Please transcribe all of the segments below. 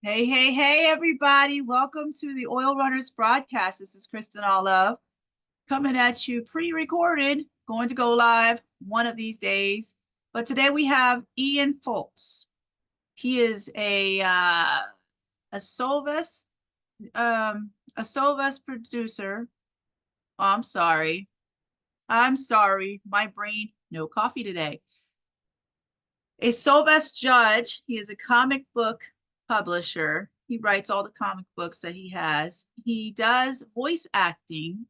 Hey, hey, hey, everybody. Welcome to the Oil Runners broadcast. This is Kristen Olive coming at you pre-recorded, going to go live one of these days. But today we have Ian Fults. He is a SOVAS producer. Oh, I'm sorry. I'm sorry. My brain, no coffee today. A SOVAS judge. He is a comic book publisher. He writes all the comic books that he has. He does voice acting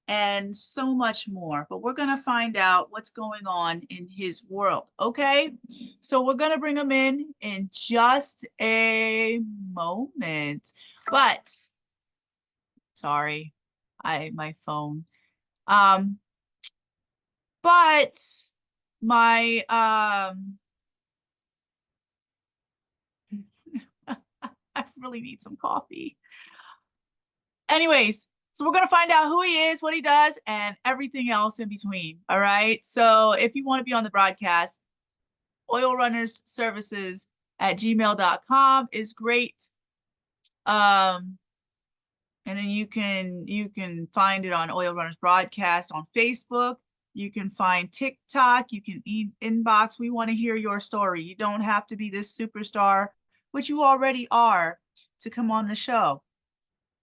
and so much more. But we're going to find out what's going on in his world. Okay. So we're going to bring him in just a moment. But sorry, my phone. Um, but my I really need some coffee. Anyways, so we're going to find out who he is, what he does, and everything else in between. All right. So if you want to be on the broadcast, Oil Runners Services at gmail.com is great. And then you can find it on Oil Runners Broadcast on Facebook. You can find TikTok. You can inbox. We want to hear your story. You don't have to be this superstar, which you already are, to come on the show.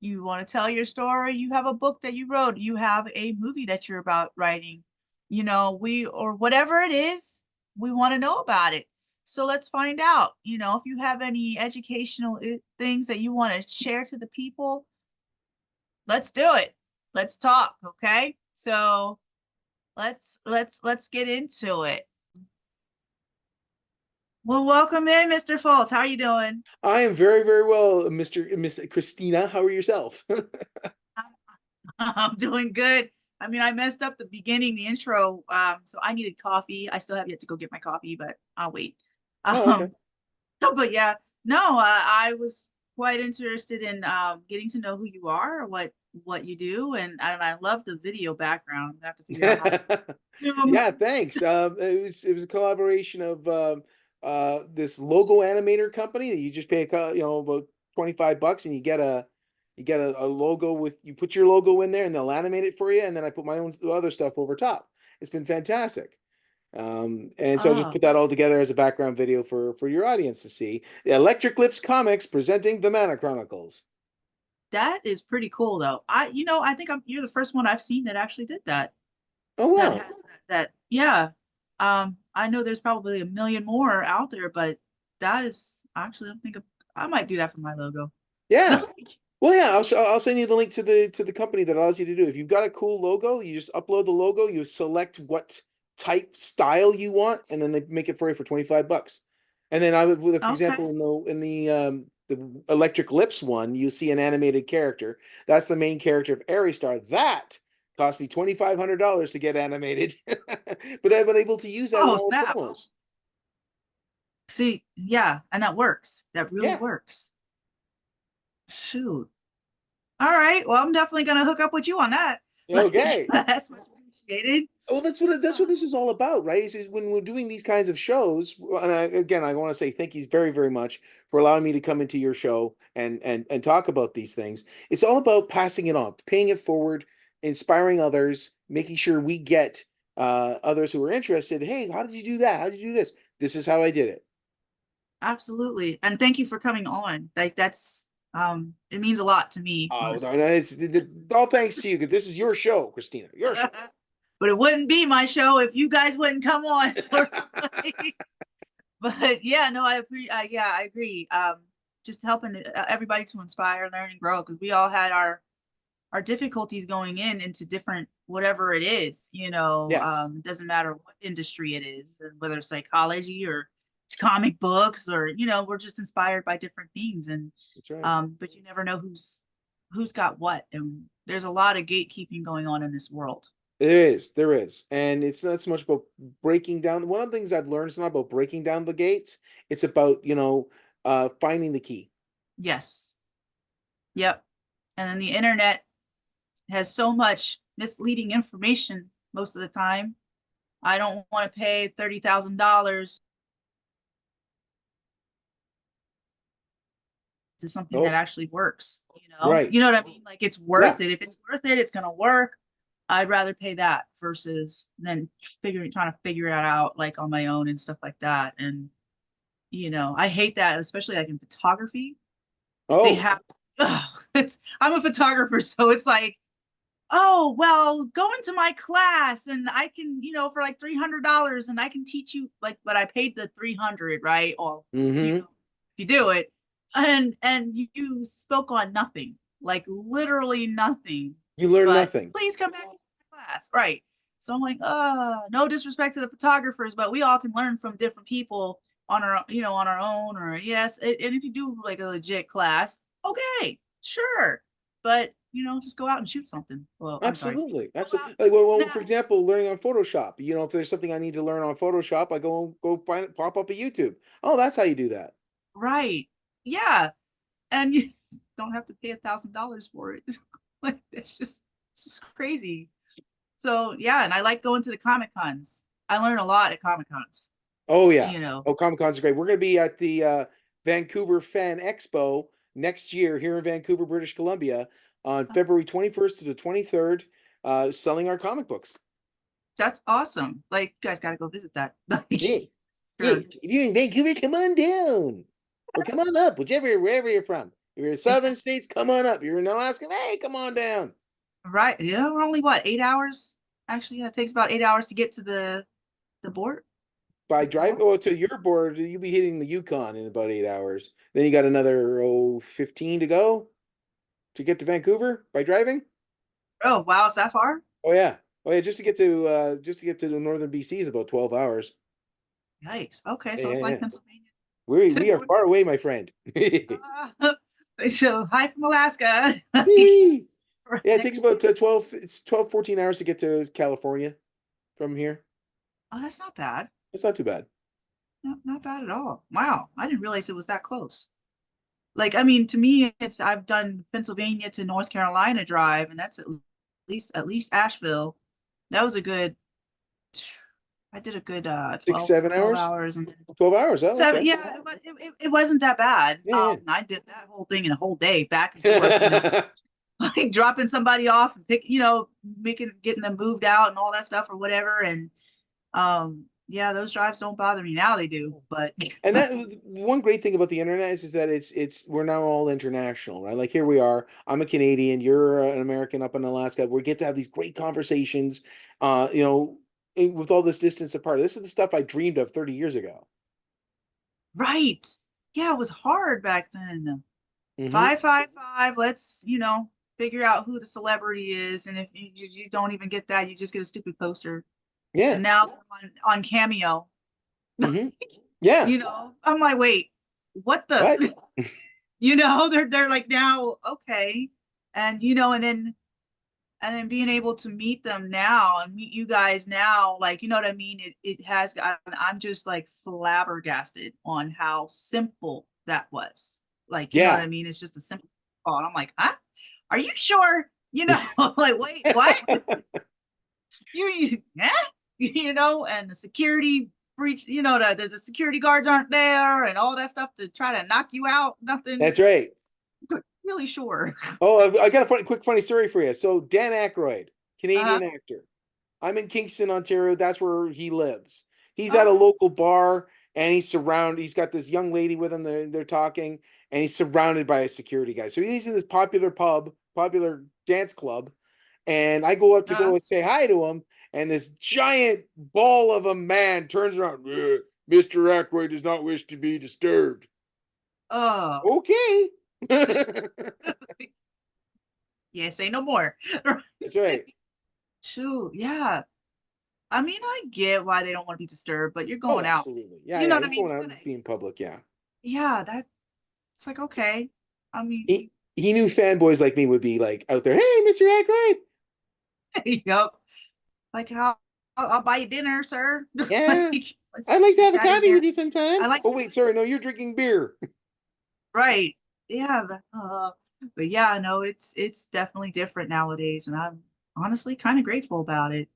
You want to tell your story, you have a book that you wrote, you have a movie that you're about writing, or whatever it is, we want to know about it. So let's find out, if you have any educational things that you want to share to the people, let's do it. Let's talk, okay? So let's get into it. Well, welcome in, Mr. Fultz. How are you doing? I am very, very well, Miss Christina. How are yourself? I'm doing good. I mean, I messed up the beginning, the intro. So I needed coffee. I still have yet to go get my coffee, but I'll wait. Oh, okay. Um, but yeah, no, I was quite interested in getting to know who you are, what you do, and I love the video background. I have to figure out how to Yeah, zoom. thanks. It was a collaboration of this logo animator company that you just pay about 25 bucks and you get a logo with you put your logo in there and they'll animate it for you, and then I put my own other stuff over top. It's been fantastic. And so I just Oh, put that all together as a background video for your audience to see. Electric Lips Comics presenting the Mana Chronicles. that is pretty cool though. I think you're the first one I've seen that actually did that. Oh That wow. has that. Yeah. I know there's probably a million more out there, but that is actually I'm thinking I might do that for my logo. Yeah. Well, yeah, I'll send you the link to the company that allows you to do. If you've got a cool logo, you just upload the logo, you select what type style you want, and then they make it for you for 25 bucks. And then for Okay. example, in the Electric Lips one, you see an animated character. That's the main character of Aristar. That cost me $2,500 to get animated, but I've been able to use that in Oh, all the snap. promos. See, yeah, and that works. That really Yeah. works. Shoot. All right. Well, I'm definitely gonna hook up with you on that. Like, Okay. that's much appreciated. Well, that's what So, this is all about, right? Is when we're doing these kinds of shows, and I want to say thank you very, very much for allowing me to come into your show and talk about these things. It's all about passing it on, paying it forward, inspiring others, making sure we get others who are interested. Hey, how did you do that? How did you do this? This is how I did it. absolutely. And thank you for coming on. Like that's it means a lot to me, Oh no, honestly. no, it's all thanks to you because this is your show, Christina, your show. But it wouldn't be my show if you guys wouldn't come on. But yeah, no, yeah, I agree. Just helping everybody to inspire, learn, and grow because we all had our difficulties going into different whatever it is. Yes, It doesn't matter what industry it is, whether it's psychology or comic books or we're just inspired by different things and that's right. but you never know who's got what, and there's a lot of gatekeeping going on in this world. There is. And it's not so much about breaking down. One of the things I've learned is not about breaking down the gates. It's about, finding the key. Yes. Yep. And then the internet has so much misleading information most of the time. I don't want to pay $30,000 to something that Oh, actually works, right. You know what I mean? Like it's Yeah, worth it. If it's worth it, it's gonna work. I'd rather pay that versus than trying to figure it out like on my own and stuff like that. And I hate that, especially like in photography. They oh, have I'm a photographer, so it's like, oh, well, go into my class and I can, for like $300 and I can teach you like, but I paid the 300, right? Or, mm-hmm. if you do it and you spoke on nothing, like literally nothing, You learn but nothing. please come back to my class. Right. So I'm like, no disrespect to the photographers, but we all can learn from different people on our own, or yes. And if you do like a legit class, okay, sure. But just go out and shoot something. Well, I'm sorry. Absolutely, Go out absolutely. and Like, well, for snap. example, learning on Photoshop. If there's something I need to learn on Photoshop, I go find it, pop up a YouTube. Oh, that's how you do that. Right. Yeah. And you don't have to pay $1,000 for it. Like it's just crazy. So yeah, and I like going to the Comic Cons. I learn a lot at Comic Cons, Oh yeah. you know. Oh, Comic Con's great. We're gonna be at the Vancouver Fan Expo next year here in Vancouver, British Columbia, on February 21st to the 23rd, selling our comic books. That's awesome. Like you guys gotta go visit that. Like, Hey, sure. hey, if you're in Vancouver, come on down. Or come on up, wherever you're from. If you're in southern states, come on up. You're in Alaska, hey, come on down. Right. Yeah, we're only what, 8 hours? Actually, yeah, it takes about 8 hours to get to the board. By The drive, board. oh, to your board, you'll be hitting the Yukon in about 8 hours. Then you got another 15 to go to get to Vancouver by driving. Oh, wow, is that far? Oh yeah. Oh yeah, just to get to the northern BC is about 12 hours. Yikes. Okay, Yeah, so yeah, it's like yeah. Pennsylvania. We are far away, my friend. So hi from Alaska. Right Yeah, it takes next. about 12, it's 12, 14 hours to get to California from here. Oh, that's not bad. It's not too bad. Not bad at all. Wow, I didn't realize it was that close. Like, I mean, to me, it's I've done Pennsylvania to North Carolina drive, and that's at least Asheville. That was a good. I did a good Six, 12 7 12 hours? hours and then 12 hours. Oh, seven. okay. Yeah, it wasn't that bad. Yeah, I did that whole thing in a whole day, back and forth. yeah. Like dropping somebody off and getting them moved out and all that stuff or whatever. And yeah, those drives don't bother me now. They do, but And that one great thing about the internet is that it's we're now all international, right? Like here we are. I'm a Canadian, you're an American up in Alaska. We get to have these great conversations, with all this distance apart. This is the stuff I dreamed of 30 years ago. right. Yeah, it was hard back then. Hmm. 555. Let's, figure out who the celebrity is. And if you don't even get that, you just get a stupid poster. Yeah. And now on Cameo, Hmm. Yeah. I'm like, wait, what the, What? they're like now, okay. And and then being able to meet them now and meet you guys now, like, you know what I mean? I'm just like flabbergasted on how simple that was. Like, you know what Yeah. I mean? It's just a simple call. And I'm like, huh? Are you sure? Like, wait, what? Yeah? And the security breach, the security guards aren't there and all that stuff to try to knock you out. Nothing That's right. really sure. Oh, I got a quick funny story for you. So Dan Aykroyd, Uh-huh. Canadian actor. I'm in Kingston, Ontario. That's where he lives. He's at a Okay. local bar and he's surrounded. He's got this young lady with him. They're talking and he's surrounded by a security guy. So he's in this popular dance club. And I go up to Uh-huh. go and say hi to him. And this giant ball of a man turns around. Mr. Aykroyd does not wish to be disturbed. Oh. Okay. Yeah, say no more. That's right. Shoot, yeah. I mean, I get why they don't want to be disturbed, but you're Oh, going out. absolutely. Yeah, You know yeah. what I He's mean? going out and being public. Yeah. Yeah, it's like, okay. I mean, He knew fanboys like me would be like out there. Hey, Mr. Aykroyd. yep. Like, I'll buy you dinner, sir. Like, Yeah. let's I'd like just to get have a that in coffee with there. you sometime. I like, Oh, wait, sorry. No, you're drinking beer. right. Yeah, but yeah, no, it's definitely different nowadays, and I'm honestly kind of grateful about it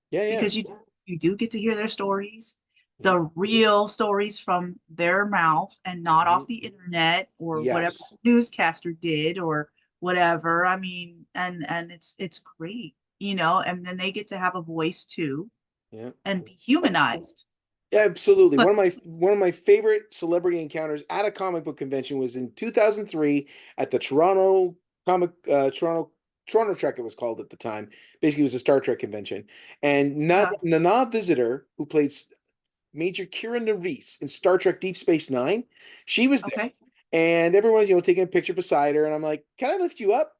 Yeah, yeah. because you do get to hear their stories. the real stories from their mouth and not Mhm. off the internet or whatever Yes. newscaster did or whatever. I mean, and it's great, and then they get to have a voice too Yeah. and be humanized. Absolutely. One of my favorite celebrity encounters at a comic book convention was in 2003 at the Toronto Trek it was called at the time. Basically, it was a Star Trek convention. And Nana Visitor, who played Major Kira Nerys in Star Trek Deep Space Nine, she was there. Okay. And everyone's, taking a picture beside her. And I'm like, can I lift you up?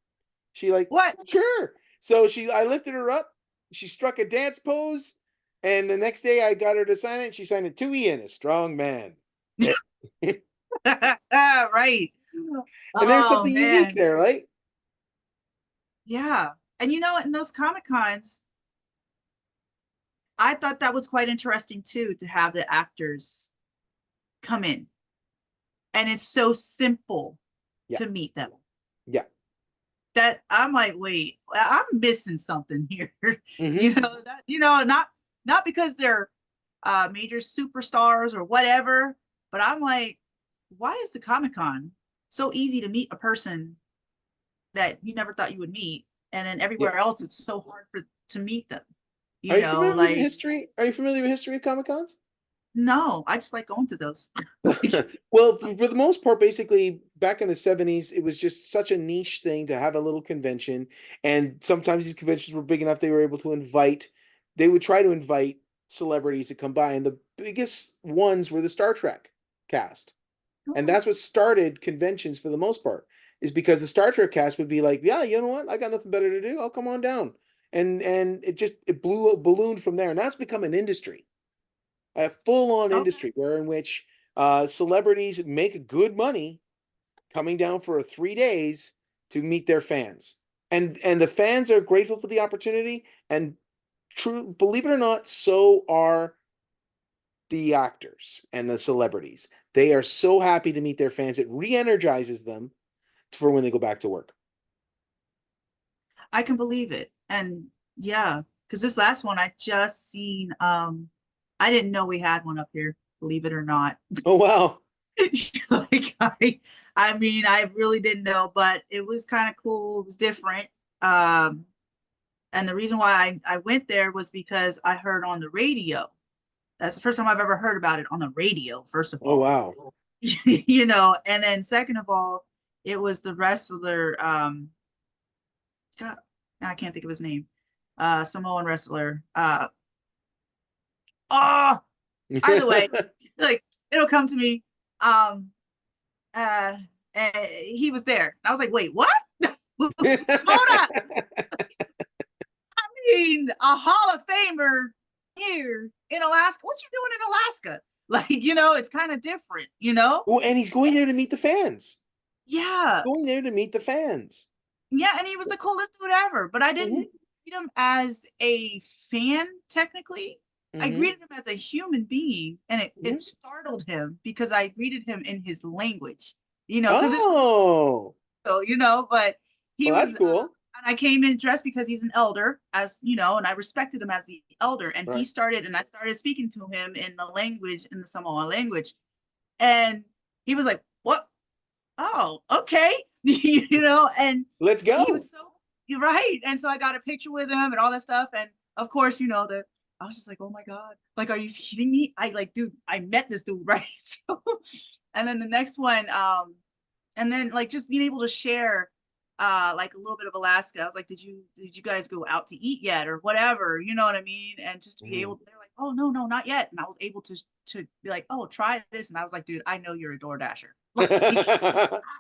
She like, What? sure. So I lifted her up. She struck a dance pose. And the next day I got her to sign it. She signed it to Ian, a strong man. And Right. there's Oh something unique man. there, right? Yeah. And in those Comic Cons, I thought that was quite interesting too, to have the actors come in. And it's so simple Yeah. to meet them Yeah. that I'm like, wait, I'm missing something here. Hmm. Not because they're major superstars or whatever, but I'm like, why is the Comic Con so easy to meet a person that you never thought you would meet, and then Yeah. everywhere else it's so hard to meet them. Are you familiar with the Like, history? Are you familiar with the history of Comic Cons? no, I just like going to those. Like, Well, for the most part, basically, back in the 70s, it was just such a niche thing to have a little convention. And sometimes these conventions were big enough they were able to they would try to invite celebrities to come by. And the biggest ones were the Star Trek cast. And oh, that's what started conventions for the most part, is because the Star Trek cast would be like, yeah, you know what? I got nothing better to do. I'll come on down. And it ballooned from there. And that's become an industry, a full-on okay. industry where in which celebrities make good money coming down for 3 days to meet their fans, and the fans are grateful for the opportunity. And true, believe it or not, so are the actors and the celebrities. They are so happy to meet their fans. It re-energizes them for when they go back to work. I can believe it. And yeah, because this last one I just seen, I didn't know we had one up here, believe it or not. Oh wow. Like, I mean, I really didn't know, but it was kind of cool. It was different. Um, and the reason why I went there was because I heard on the radio. That's the first time I've ever heard about it on the radio, first of Oh all. wow. And then second of all, it was the wrestler, God, now I can't think of his name. Samoan wrestler. Oh, either way, like, it'll come to me. Um, uh, he was there. I was like, wait, what? Hold up. I mean, a Hall of Famer here in Alaska. What you doing in Alaska? Like, it's kind of different. Well, and he's going there to meet the fans. Yeah. Going there to meet the fans. Yeah, and he was the coolest dude ever, but I didn't Hmm. greet him as a fan technically. I Hmm. greeted him as a human being, and it Hmm. startled him because I greeted him in his language, because it Oh, so, but he well, that's was cool. and I came in dressed because he's an elder, as and I respected him as the elder, and Right. I started speaking to him in the Samoan language, and he was like, "What? Oh, okay." And Let's he go. was so you're right. And so I got a picture with him and all that stuff. And of course, that I was just like, oh my God, like, are you kidding me? I like, dude, I met this dude, right? So, and then the next one, and then like just being able to share like a little bit of Alaska. I was like, did you guys go out to eat yet or whatever? You know what I mean? And just to be Mhm. able, they're like, oh no, not yet. And I was able to be like, oh, try this. And I was like, dude, I know you're a Door Dasher. Like,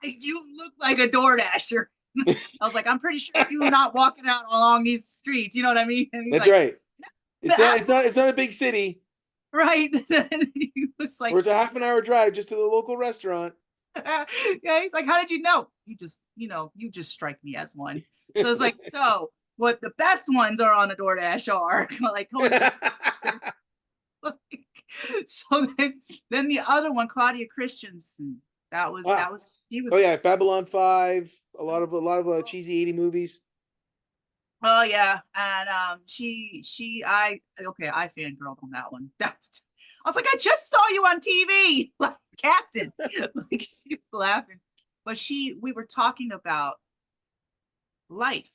you look like a Door Dasher. I was like, I'm pretty sure you're not walking out along these streets. You know what I mean? And he's That's like, right. no, It's not. It's not. absolutely It's not a big city right. And he was where like, it's a half an hour drive just to the local restaurant. yeah, he's like, how did you know? You just strike me as one. So it's like, so what the best ones are on a DoorDash are like Cody Fisher. So then the other one, Claudia Christensen. That Wow. was she Oh was yeah, Babylon 5. A lot of cheesy 80 movies. oh yeah. And I fangirled on that one. I was like, I just saw you on TV, like Captain. Like she was laughing. But we were talking about life.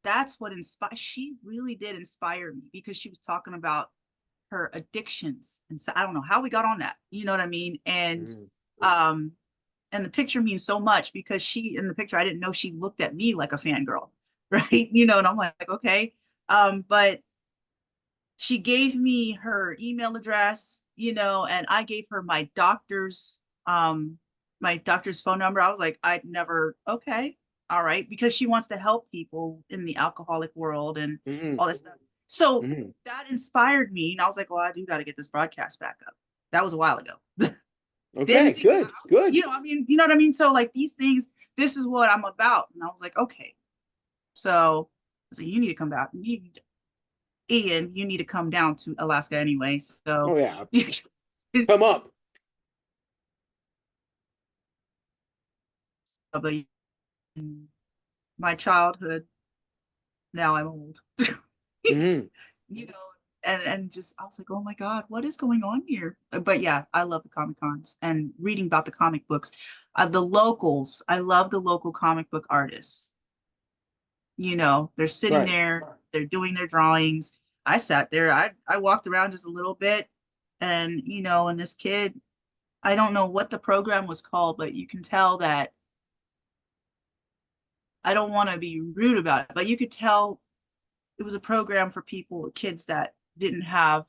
That's what inspired. She really did inspire me because she was talking about her addictions. And so I don't know how we got on that. You know what I mean? Mm. Um, and the picture means so much because in the picture, I didn't know she looked at me like a fangirl, right? And I'm like, okay. But she gave me her email address, and I gave her my doctor's phone number. I was like, I'd never, okay, all right, because she wants to help people in the alcoholic world and Mm-hmm. all this stuff. So Mm-hmm. that inspired me, and I was like, well, I do got to get this broadcast back up. That was a while ago. Okay, Didn't think good, good. I mean, you know what I mean? So like these things, this is what I'm about. And I was like, okay. So you need to come back. Ian, you need to come down to Alaska anyway. So Oh yeah, come up. but my childhood, now I'm old. Mm-hmm. you know, and just I was like, oh my God, what is going on here? But yeah, I love the Comic Cons and reading about the comic books. The locals, I love the local comic book artists. They're sitting Right. there, they're doing their drawings. I sat there, I walked around just a little bit, and and this kid, I don't know what the program was called, but you can tell that I don't want to be rude about it, but you could tell it was a program for kids that didn't have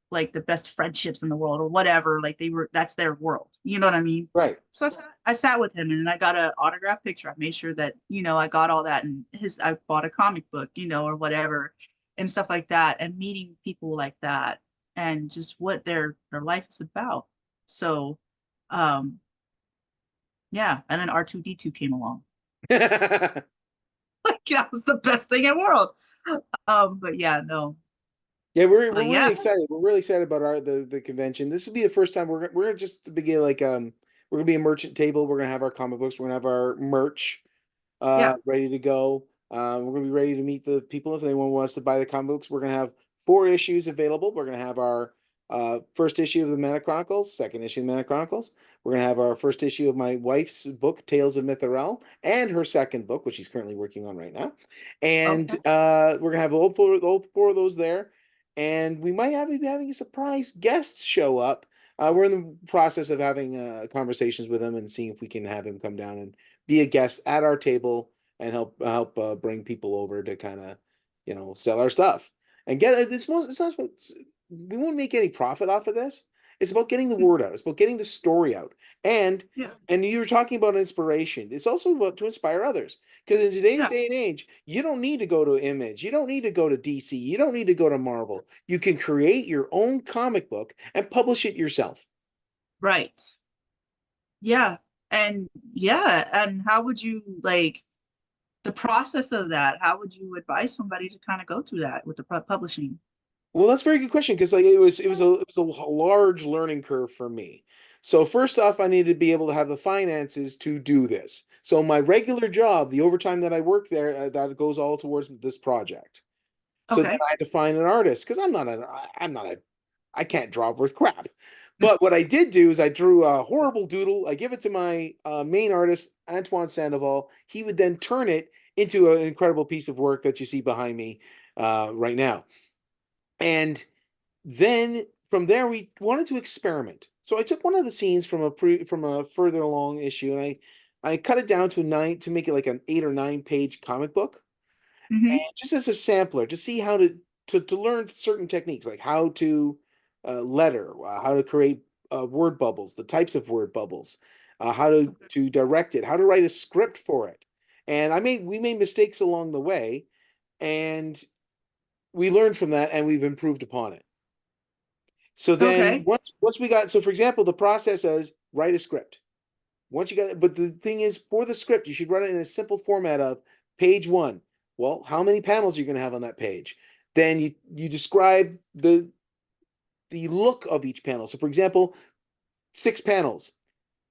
like the best friendships in the world or whatever. Like that's their world. You know what I mean? Right. So I sat with him and I got an autograph picture. I made sure that, I got all that and I bought a comic book, or whatever and stuff like that. And meeting people like that and just what their life is about. So, um, yeah. And then R2D2 came along. Like that was the best thing in the world. But yeah, no. Yeah, we're But yeah, really excited. We're really excited about the convention. This will be the first time we're gonna just begin like we're gonna be a merchant table. We're gonna have our comic books. We're gonna have our merch yeah. ready to go. We're gonna be ready to meet the people if anyone wants to buy the comic books. We're gonna have 4 issues available. We're gonna have our first issue of the Mana Chronicles, second issue of the Mana Chronicles. We're gonna have our first issue of my wife's book, Tales of Mithril, and her second book, which she's currently working on right now. And Okay. we're gonna have all four of those there. And we might be having a surprise guest show up. We're in the process of having conversations with him and seeing if we can have him come down and be a guest at our table and help bring people over to kind of sell our stuff and get it. It's not we won't make any profit off of this. It's about getting the word out. It's about getting the story out. And Yeah. and you were talking about inspiration. It's also about to inspire others. Because in today's Yeah. day and age, you don't need to go to Image. You don't need to go to DC. You don't need to go to Marvel. You can create your own comic book and publish it yourself. Right. Yeah. And yeah. And how would you like the process of that? How would you advise somebody to kind of go through that with the publishing? Well, that's a very good question because like it was a large learning curve for me. So first off, I needed to be able to have the finances to do this. So my regular job, the overtime that I work there, that goes all towards this project. So then Okay. I had to find an artist because I can't draw worth crap. But what I did do is I drew a horrible doodle. I give it to my main artist, Antoine Sandoval. He would then turn it into an incredible piece of work that you see behind me right now. And then from there we wanted to experiment. So I took one of the scenes from a further along issue and I cut it down to nine to make it like an 8 or 9 page comic book. And Mm-hmm. just as a sampler to see how to learn certain techniques like how to letter, how to create word bubbles, the types of word bubbles, how Okay. to direct it, how to write a script for it. And we made mistakes along the way, and we learned from that, and we've improved upon it. So then Okay. once we got so for example, the process is write a script. Once you got but the thing is for the script, you should run it in a simple format of page one. Well, how many panels are you going to have on that page? Then you describe the look of each panel. So for example, 6 panels,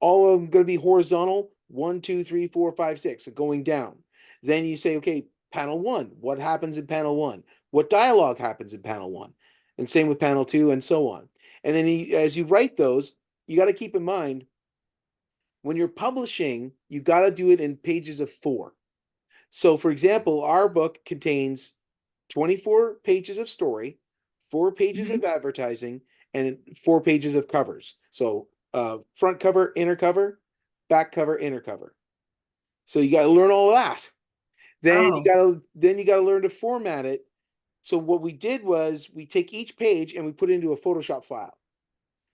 all of them going to be horizontal, one, two, three, four, five, six, so going down. Then you say, okay, panel one, what happens in panel one? What dialogue happens in panel one? and same with panel 2 and so on. And then as you write those, you got to keep in mind when you're publishing, you got to do it in pages of 4. So, for example, our book contains 24 pages of story, 4 pages Mhm. of advertising, and 4 pages of covers. So, front cover, inner cover, back cover, inner cover. So you got to learn all of that. Oh, Then you got to learn to format it. So what we did was we take each page and we put it into a Photoshop file.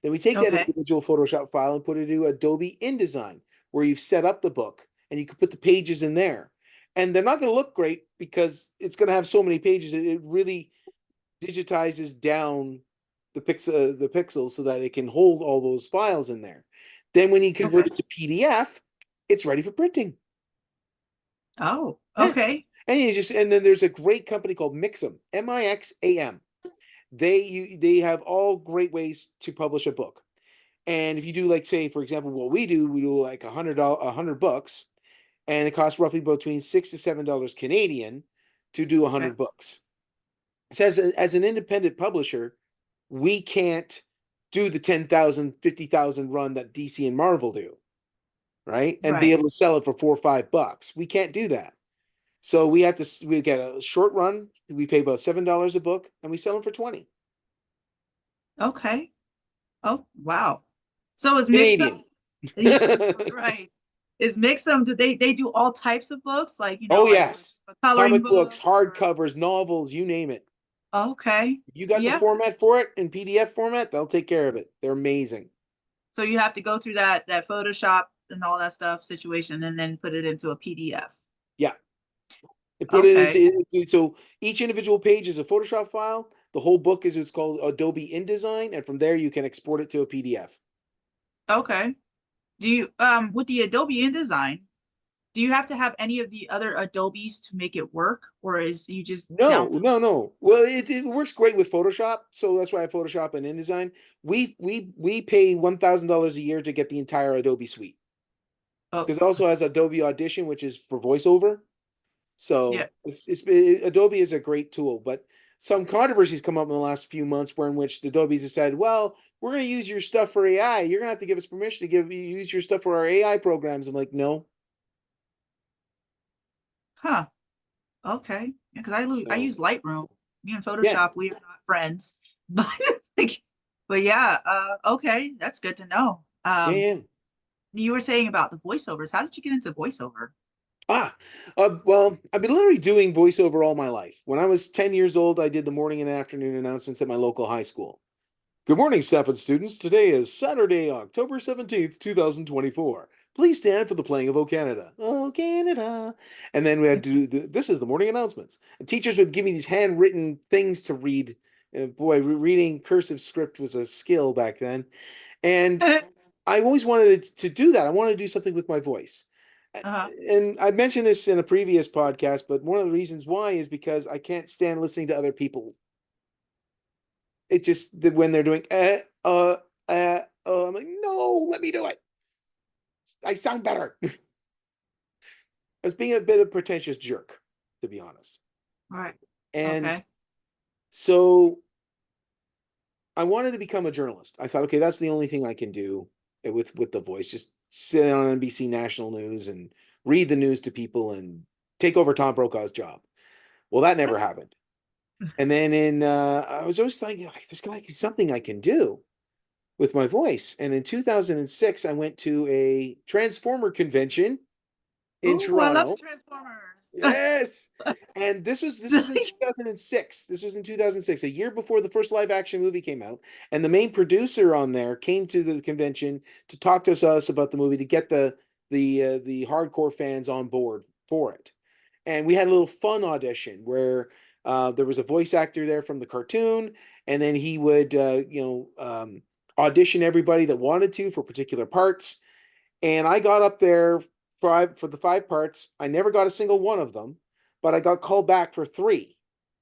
Then we take that okay. individual Photoshop file and put it into Adobe InDesign, where you've set up the book and you can put the pages in there. And they're not going to look great because it's going to have so many pages. It really digitizes down the pixels so that it can hold all those files in there. Then when you convert Okay. it to PDF, it's ready for printing. Oh, Yeah. okay. And then there's a great company called Mixam, Mixam. They have all great ways to publish a book. And if you do, like, say, for example, what we do like a hundred books, and it costs roughly between $6 to $7 Canadian to do a Okay. hundred books. So as an independent publisher, we can't do the 10,000, 50,000 run that DC and Marvel do, right? And be Right. able to sell it for $4 or $5. We can't do that. So we get a short run. We pay about $7 a book, and we sell them for 20 Okay. Oh, wow. So is Mixum, Canadian. right. Is Mixum, do they do all types of books? Like, Oh like yes, a coloring comic books, book or hardcovers, novels, you name it. okay. You got the Yeah. format for it in PDF format, they'll take care of it. They're amazing. So you have to go through that Photoshop and all that stuff situation and then put it into a PDF. Yeah, they put it Okay. into so each individual page is a Photoshop file. The whole book is what's called Adobe InDesign, and from there you can export it to a PDF. Okay. Do you with the Adobe InDesign, do you have to have any of the other Adobes to make it work, or is you just No, download? no, no. Well, it works great with Photoshop, so that's why I have Photoshop and InDesign. We pay $1,000 a year to get the entire Adobe suite Oh, because it also has Adobe Audition, which is for voiceover. yeah. So Adobe is a great tool, but some controversies come up in the last few months where in which the Adobe's have said, well, we're going to use your stuff for AI. You're going to have to give us permission to use your stuff for our AI programs. I'm like, no. Huh. Okay. Yeah, because I So use Lightroom. Me and yeah, Photoshop, we are not friends. But like, but yeah, okay, that's good to know. yeah, yeah. You were saying about the voiceovers. How did you get into voiceover? Ah, well, I've been literally doing voiceover all my life. When I was 10 years old, I did the morning and afternoon announcements at my local high school. Good morning, Stafford students. Today is Saturday, October 17th, 2024. Please stand for the playing of O Canada. Oh, Canada. And then we had to do this is the morning announcements. And teachers would give me these handwritten things to read. Boy, reading cursive script was a skill back then. And I always wanted to do that. I wanted to do something with my voice. Uh-huh. And I mentioned this in a previous podcast, but one of the reasons why is because I can't stand listening to other people. It just when they're doing I'm like, no, let me do it. I sound better. I was being a bit of a pretentious jerk, to be honest. Right. And Okay. so I wanted to become a journalist. I thought, okay, that's the only thing I can do with the voice. Just sit on NBC National News and read the news to people and take over Tom Brokaw's job. Well, that never happened. And then I was always thinking, like, this guy is something I can do with my voice. And in 2006, I went to a Transformer convention in Oh, I love Toronto. Transformers. Yes. And this was in 2006. This was in 2006, a year before the first live action movie came out. And the main producer on there came to the convention to talk to us about the movie to get the hardcore fans on board for it. And we had a little fun audition where there was a voice actor there from the cartoon, and then he would audition everybody that wanted to for particular parts. And I got up there for the 5 parts. I never got a single one of them, but I got called back for 3.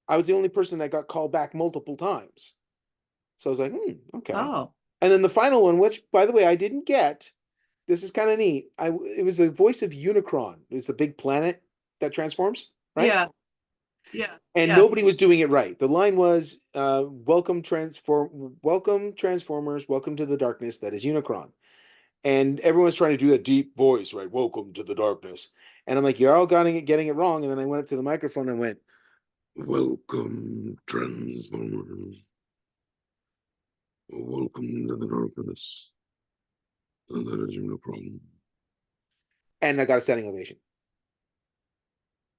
I was the only person that got called back multiple times. So I was like, okay. Oh, And then the final one, which by the way I didn't get, this is kind of neat. It was the voice of Unicron. It was the big planet that transforms, right? yeah. Yeah. and Yeah. nobody was doing it right. The line was, welcome Transformers, welcome to the darkness that is Unicron." And everyone's trying to do that deep voice, right? "Welcome to the darkness." And I'm like, "You're all getting it wrong." And then I went up to the microphone and went, "Welcome, Transformers. Welcome to the darkness. That is Unicron." And I got a standing ovation.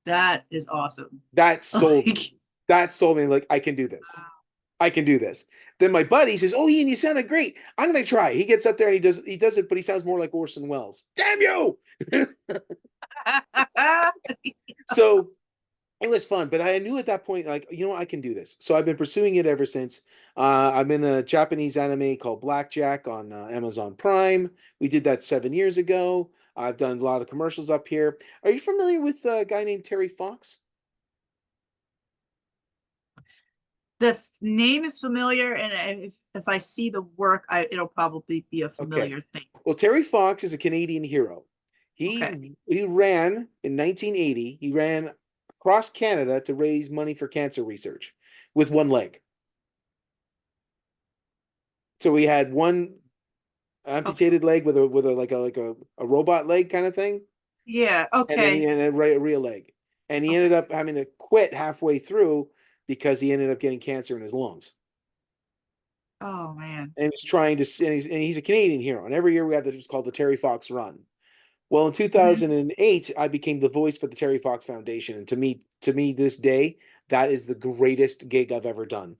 That is awesome. That sold me. Like, That sold me. Like, I can do this. I can do this. Then my buddy says, "Oh, Ian, you sounded great. I'm gonna try." He gets up there and he does it, but he sounds more like Orson Welles. Damn you! So it was fun, but I knew at that point, like, I can do this. So I've been pursuing it ever since. I'm in a Japanese anime called Blackjack on Amazon Prime. We did that 7 years ago. I've done a lot of commercials up here. Are you familiar with a guy named Terry Fox? the name is familiar, and if I see the work, it'll probably be a Okay. familiar thing. Well, Terry Fox is a Canadian hero. Okay. He ran in 1980. He ran across Canada to raise money for cancer research with one leg. So he had one Okay. amputated leg with a robot leg kind of thing, Yeah. and then he Okay. had a real leg. And he ended Okay. up having to quit halfway through because he ended up getting cancer in his lungs. Oh man. And he was trying to, and he's a Canadian hero. And every year we have what's called the Terry Fox Run. Well, in Mhm. 2008, I became the voice for the Terry Fox Foundation, and to me, this day, that is the greatest gig I've ever done,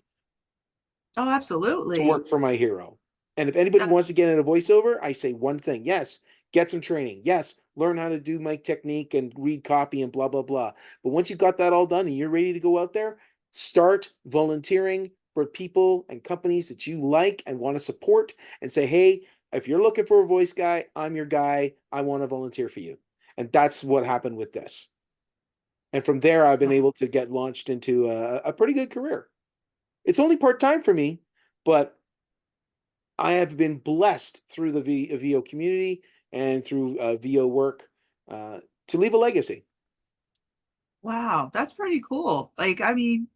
Oh, to absolutely. work for my hero. And if anybody That, wants to get into voiceover, I say one thing: yes, get some training. Yes, learn how to do mic technique and read copy and blah blah blah. But once you've got that all done and you're ready to go out there, start volunteering for people and companies that you like and want to support, and say, "Hey, if you're looking for a voice guy, I'm your guy. I want to volunteer for you." And that's what happened with this. And from there, I've been that- able to get launched into a pretty good career. It's only part time for me, but I have been blessed through the VO community and through VO work, to leave a legacy. wow, that's pretty cool. Like, I mean,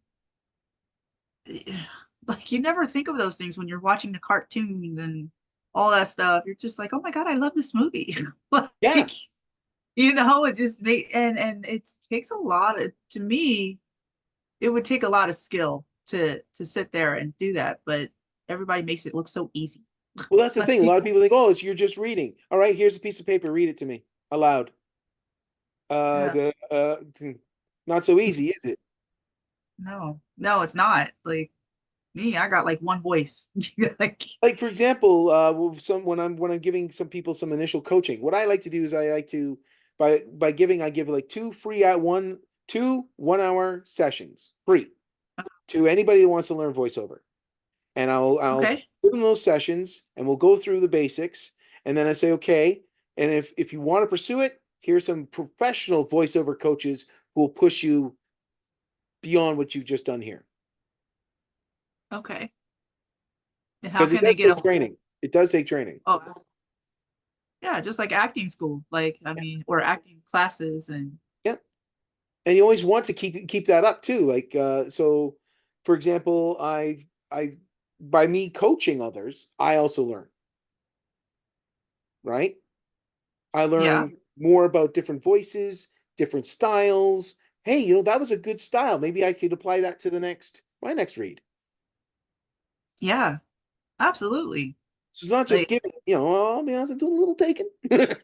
like you never think of those things when you're watching the cartoons and all that stuff. You're just like, oh my God, I love this movie. Yeah. Like, it just make and it takes a lot of, to me, it would take a lot of skill to sit there and do that, but everybody makes it look so easy. Well, that's the Like, thing. A lot of people think, "Oh, you're just reading." All right, here's a piece of paper. Read it to me aloud. yeah, Not so easy, is it? no, no, it's not. Like me, I got like one voice. Like, Like for example, when I'm giving some people some initial coaching, what I like to do is I like to, by giving, I give like two 1 hour sessions free to anybody that wants to learn voiceover. And I'll okay, give them those sessions and we'll go through the basics. And then I say, okay, and if you want to pursue it, here's some professional voiceover coaches who will push you beyond what you've just done here. okay. And how Because it can they does get a take hold? training. It does take training. Oh, yeah, just like acting school, like I Yeah. mean, or acting classes, and Yeah. And you always want to keep that up too. Like so for example, I by me coaching others, I also learn, right? I yeah, learn more about different voices, different styles. Hey, that was a good style. Maybe I could apply that to my next read. yeah, absolutely. So it's not just Like, giving, I'll be honest, I'm doing a little taken. we're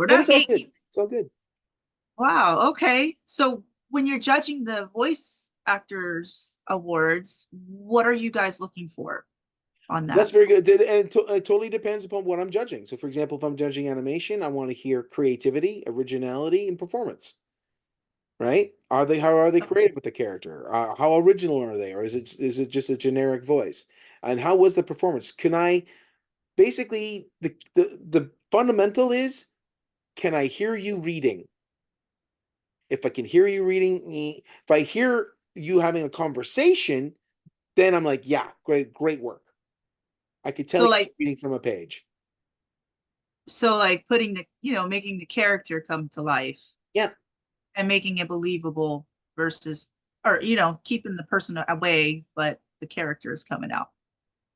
But not it's all good. hating. It's all good. Wow, okay. So when you're judging the voice actors awards, what are you guys looking for on That's that? very good. And it totally depends upon what I'm judging. So, for example, if I'm judging animation, I want to hear creativity, originality, and performance. Right? How are they creative with the character? How original are they, or is it just a generic voice? And how was the performance? Can I basically the fundamental is, can I hear you reading? If I can hear you reading, if I hear you having a conversation, then I'm like, yeah, great work. I could tell So you like, reading from a page. putting the, making the character come to life. Yeah. and making it believable versus, or keeping the person away, but the character is coming out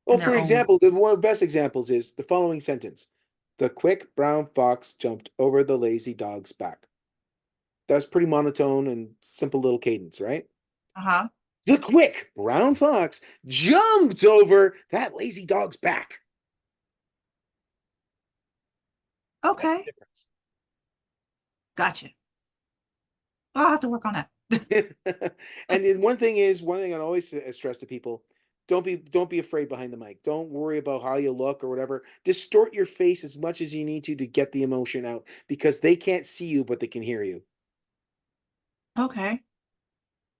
Well, in for their own way. example, one of the best examples is the following sentence: "The quick brown fox jumped over the lazy dog's back." That's pretty monotone and simple little cadence, right? Uh-huh. The quick brown fox jumped over that lazy dog's back. That's the Okay. difference. Gotcha. I'll have to work on that. And then one thing I always stress to people: don't be afraid behind the mic. Don't worry about how you look or whatever. Distort your face as much as you need to get the emotion out, because they can't see you, but they can hear you. Okay.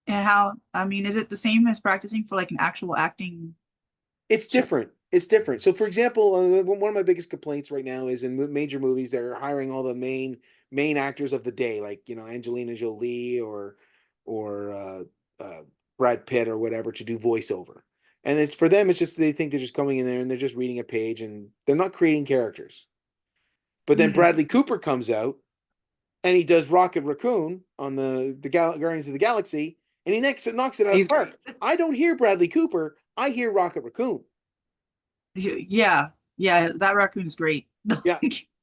And how, I mean, is it the same as practicing for like an actual acting It's show? different. It's different. So, for example, one of my biggest complaints right now is in major movies, they're hiring all the main actors of the day, like Angelina Jolie or Brad Pitt or whatever, to do voiceover. And it's for them, it's just they think they're just coming in there and they're just reading a page and they're not creating characters. But then Mm. Bradley Cooper comes out and he does Rocket Raccoon on the Guardians of the Galaxy, and he knocks it out of He's the park. great. I don't hear Bradley Cooper. I hear Rocket Raccoon. Yeah. Yeah, that raccoon is great. Yeah.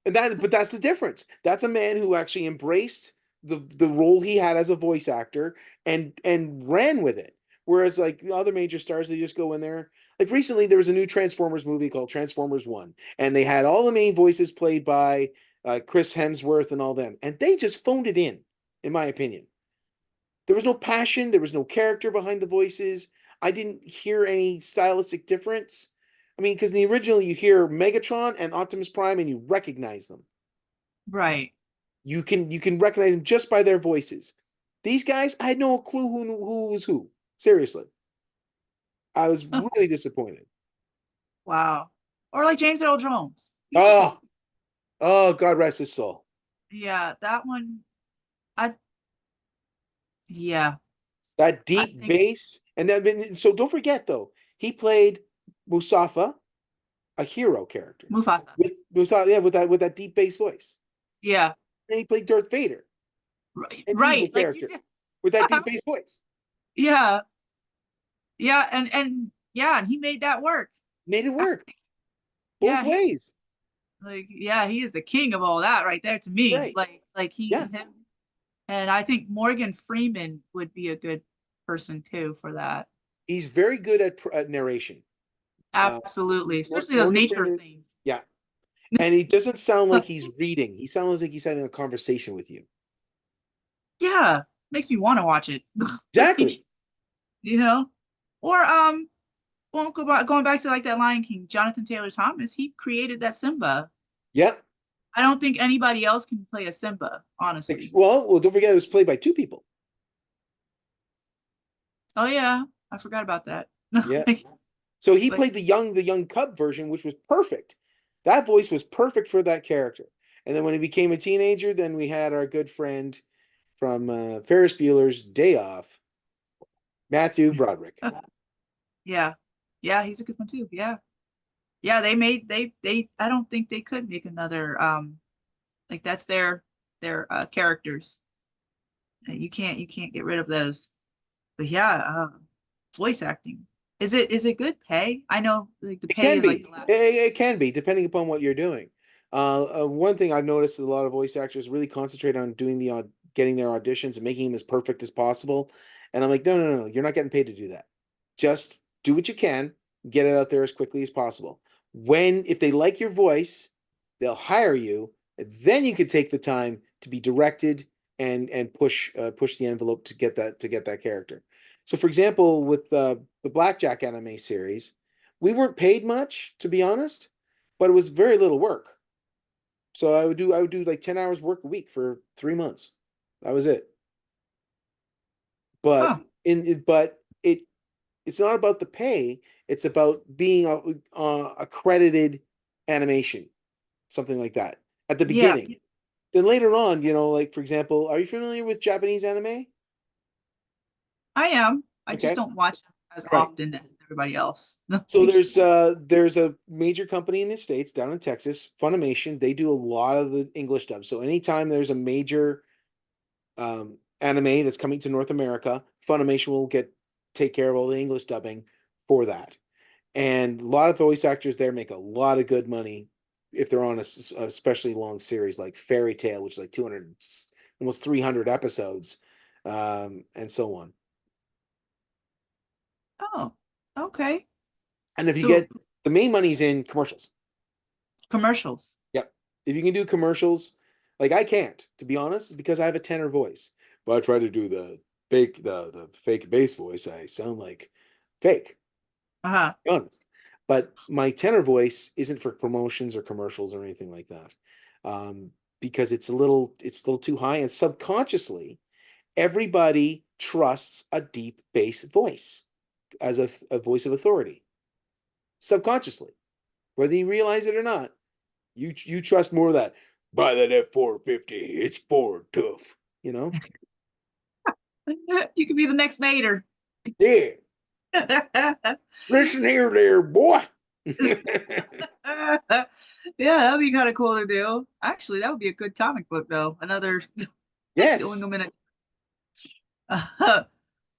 But that's the difference. That's a man who actually embraced the role he had as a voice actor and ran with it. Whereas like the other major stars, they just go in there. Like recently, there was a new Transformers movie called Transformers One, and they had all the main voices played by Chris Hemsworth and all them, and they just phoned it in my opinion. There was no passion, there was no character behind the voices. I didn't hear any stylistic difference. I mean, because in the original you hear Megatron and Optimus Prime and you recognize them. Right. You can recognize them just by their voices. These guys, I had no clue who was who. Seriously. I was really disappointed. Wow. Or like James Earl Jones. He's great. Oh, oh, God rest his soul. Yeah, that one. I yeah, That I deep think bass. And then so don't forget though, he played Musafa, a hero character. Mufasa. With Musafa, yeah, with that deep bass voice. Yeah. And he played Darth Vader, Right. an evil Right. Like character, with that deep bass voice. yeah. Yeah, and yeah, and he made that work. Made it I work think, both yeah, he ways. like yeah, he is the king of all that right there to me. Right. Like Yeah. him, and I think Morgan Freeman would be a good person too for that. He's very good at narration. Uh, Absolutely, especially those Morgan nature Freeman, things. yeah. And he doesn't sound like he's reading. He sounds like he's having a conversation with you. Yeah, makes me want to watch it. Exactly. You know, or won't going back to like that Lion King, Jonathan Taylor Thomas. He created that Simba. Yep. I don't think anybody else can play a Simba, honestly. Well, don't forget it was played by two people. Oh yeah, I forgot about that. Yeah. Like, So he like played the young cub version, which was perfect. That voice was perfect for that character. And then when he became a teenager, then we had our good friend from Ferris Bueller's Day Off, Matthew Broderick. yeah, yeah, he's a good one too. Yeah, yeah. They. I don't think they could make another like that's their characters. You can't get rid of those. But yeah, voice acting. Is it good pay? I know like the It pay can is like be. the last. It can be, depending upon what you're doing. One thing I've noticed is a lot of voice actors really concentrate on doing getting their auditions and making them as perfect as possible. And I'm like, no, no, no, no, you're not getting paid to do that. Just do what you can, get it out there as quickly as possible. If they like your voice, they'll hire you. And then you can take the time to be directed and push the envelope to get that character. So, for example, with the Blackjack anime series, we weren't paid much, to be honest, but it was very little work. So I would do like 10 hours work a week for 3 months. That was it. But Huh. it's not about the pay. It's about being accredited animation, something like that at the Yeah, beginning. Then later on, like for example, are you familiar with Japanese anime? I am. I just Okay, don't watch them as right. often as everybody else. So there's a major company in the States down in Texas, Funimation. They do a lot of the English dub. So anytime there's a major anime that's coming to North America. Funimation will take care of all the English dubbing for that. And a lot of voice actors there make a lot of good money if they're on a especially long series like Fairy Tale, which is like 200, almost 300 episodes, and so on. Oh, okay. And if you So get the main money's in commercials. commercials. Yep. If you can do commercials, like I can't, to be honest, because I have a tenor voice. But I try to do the fake bass voice. I sound like fake, Uh-huh. to be honest. But my tenor voice isn't for promotions or commercials or anything like that. Because it's a little too high, and subconsciously, everybody trusts a deep bass voice as a voice of authority. Subconsciously, whether you realize it or not, you trust more of that. Buy that F450. It's Ford tough. You know? You could be the next mater. Yeah. Listen here, there, boy. Yeah, that'd be kind of cool to do. Actually, that would be a good comic book, though. Another doing Yes. them in a.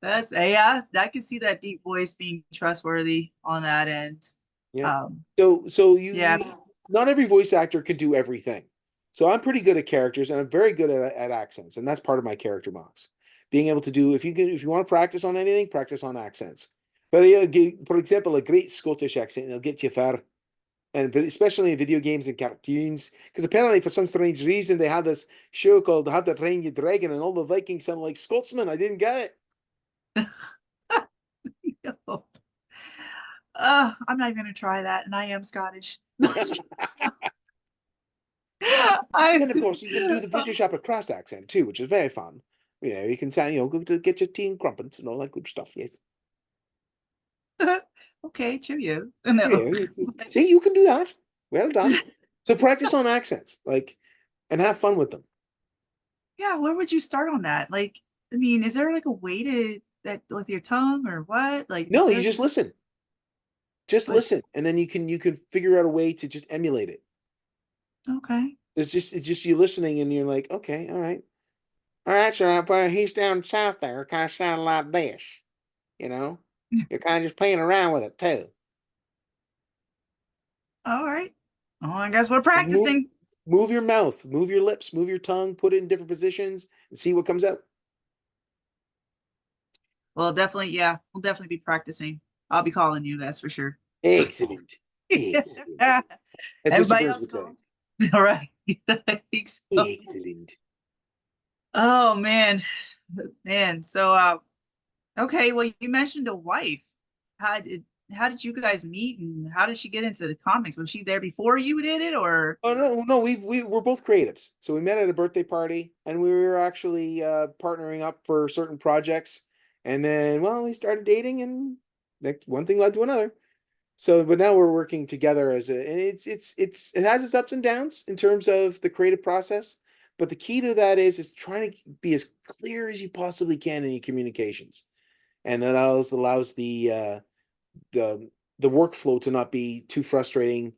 That's yeah. I can see that deep voice being trustworthy on that end. Yeah. Um, So yeah. you not every voice actor can do everything. So I'm pretty good at characters and I'm very good at accents, and that's part of my character box. Being able to do if you want to practice on anything, practice on accents. But for example, a great Scottish accent, it'll get you far. And especially in video games and cartoons, because apparently for some strange reason they had this show called How to Train Your Dragon, and all the Vikings sound like Scotsmen. I didn't get I'm not even gonna try that, and I am Scottish. it. I And of course, you can do the British upper crust accent too, which is very fun. You know, you can say, go to get your tea and crumpets and all that good stuff. Yes. okay, cheerio. No. Yeah. See, you can do that. Well done. So practice on accents, and have fun with them. Yeah, where would you start on that? Like, I mean, is there like a way to that with your tongue or what? Like, is No, there you like just listen. Just but listen, and then you can figure out a way to just emulate it. okay. It's just you listening, and you're like, okay, all right. All right, sir, but he's down south there. Kind of sound like this, you know. You're kind of just playing around with it too. All right. Oh, I guess we're And practicing. move your mouth, move your lips, move your tongue, put it in different positions, and see what comes out. Well, definitely, yeah, we'll definitely be practicing. I'll be calling you, that's for sure. Excellent, excellent, as Mr. Everybody Burns else would say. called. All right. I think so. Excellent. Oh man. Man. So okay, well you mentioned a wife. How did how did you guys meet and how did she get into the comics? Was she there before you did it or Oh no, no, we're both creatives. So we met at a birthday party, and we were actually partnering up for certain projects. And then, well, we started dating, and that one thing led to another. So, but now we're working together and it has its ups and downs in terms of the creative process. But the key to that is trying to be as clear as you possibly can in your communications, and that allows the the workflow to not be too frustrating,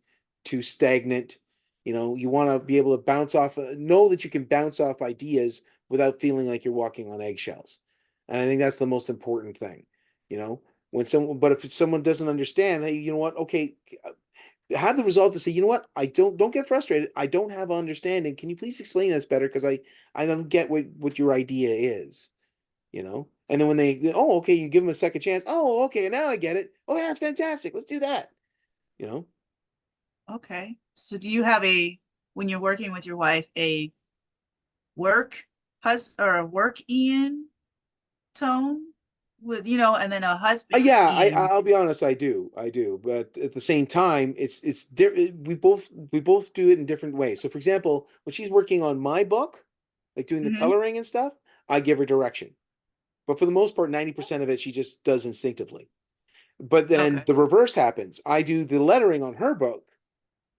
too stagnant. You want to be able to know that you can bounce off ideas without feeling like you're walking on eggshells. And I think that's the most important thing. You know, but if someone doesn't understand, hey, you know what? Okay, have the resolve to say, you know what? I don't get frustrated. I don't have understanding. Can you please explain this better? Because I don't get what your idea is. And then when oh, okay, you give them a second chance. Oh, okay, now I get it. Oh, yeah, that's fantastic. Let's do that. You know? okay. So do you have when you're working with your wife, a work or a work Ian tone with and then a husband Yeah, Ian? I'll be honest, I do, but at the same time, it's different. We both do it in different ways. So, for example, when she's working on my book, like doing the Hmm. coloring and stuff, I give her direction. But for the most part, 90% of it she just does instinctively. But then Okay. the reverse happens. I do the lettering on her book,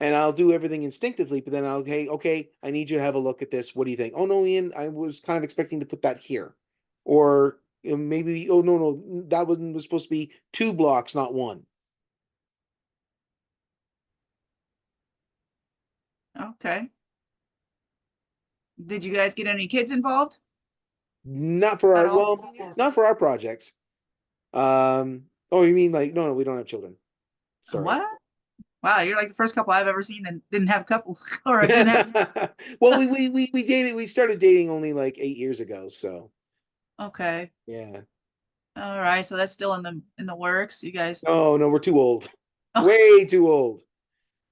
and I'll do everything instinctively, but then hey, okay, I need you to have a look at this. What do you think? Oh no, Ian, I was kind of expecting to put that here. Or maybe, oh no, that one was supposed to be 2 blocks, not one. Okay. Did you guys get any kids involved? Not for At our, all? well, not for our projects. Oh, you mean like, no, no, we don't have children. Sorry. What? Wow, you're like the first couple I've ever seen that didn't have a couple or didn't have. Well, we dated, we started dating only like 8 years ago, so Okay. yeah. All right. So that's still in the works. You guys. No, no, we're too old. Oh, Way too old.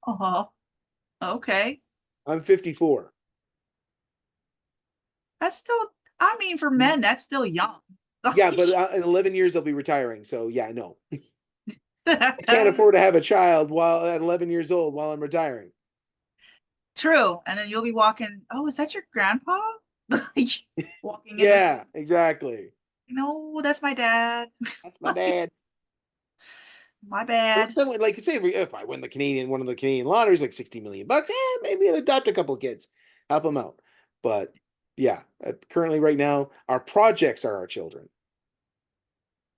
oh, okay. I'm 54. That's still, I mean, for men, that's still young. Yeah, but in 11 years I'll be retiring. So yeah, no. I can't afford to have a child while at 11 years old while I'm retiring. True. And then you'll be walking. Oh, is that your grandpa? Walking in the Yeah, school. exactly. No, that's my dad. That's my dad. My But if bad. someone, like, say, if I win the Canadian, one of the Canadian lotteries, like 60 million bucks, maybe I'd adopt a couple of kids, help them out. But yeah, currently right now, our projects are our children.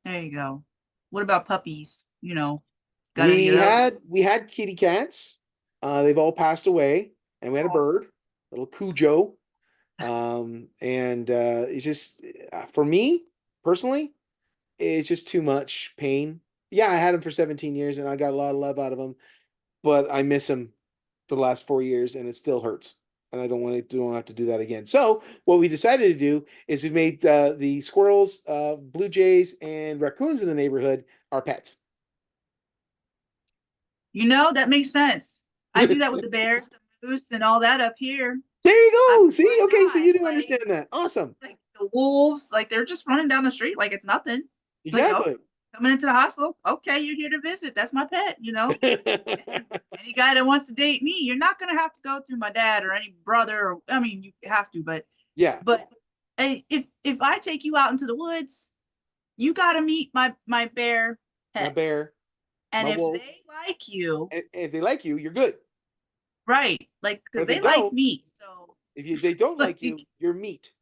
There you go. What about puppies? Got any of We those? had we had kitty cats. They've all passed away, and we had a Oh, bird, little Cujo. And it's just for me personally, it's just too much pain. Yeah, I had him for 17 years, and I got a lot of love out of him, but I miss him the last 4 years, and it still hurts. And I don't have to do that again. So what we decided to do is we made the squirrels, blue jays, and raccoons in the neighborhood our pets. that makes sense. I do that with the bears, the moose, and all that up here. There you I mean, go. why See? Okay, so not? you do understand that. Awesome. Like the wolves, like they're just running down the street like it's nothing. It's like, oh, Exactly. coming into the hospital. Okay, you're here to visit. That's my pet. Any guy that wants to date me, you're not gonna have to go through my dad or any brother. Or I mean, you have to, but Yeah, but if I take you out into the woods, you got to meet my bear my pet, bear, and my if wolf. they like you, And if they like you, you're good. right, like But because if they they like don't, me, so they don't like like you, you're meat.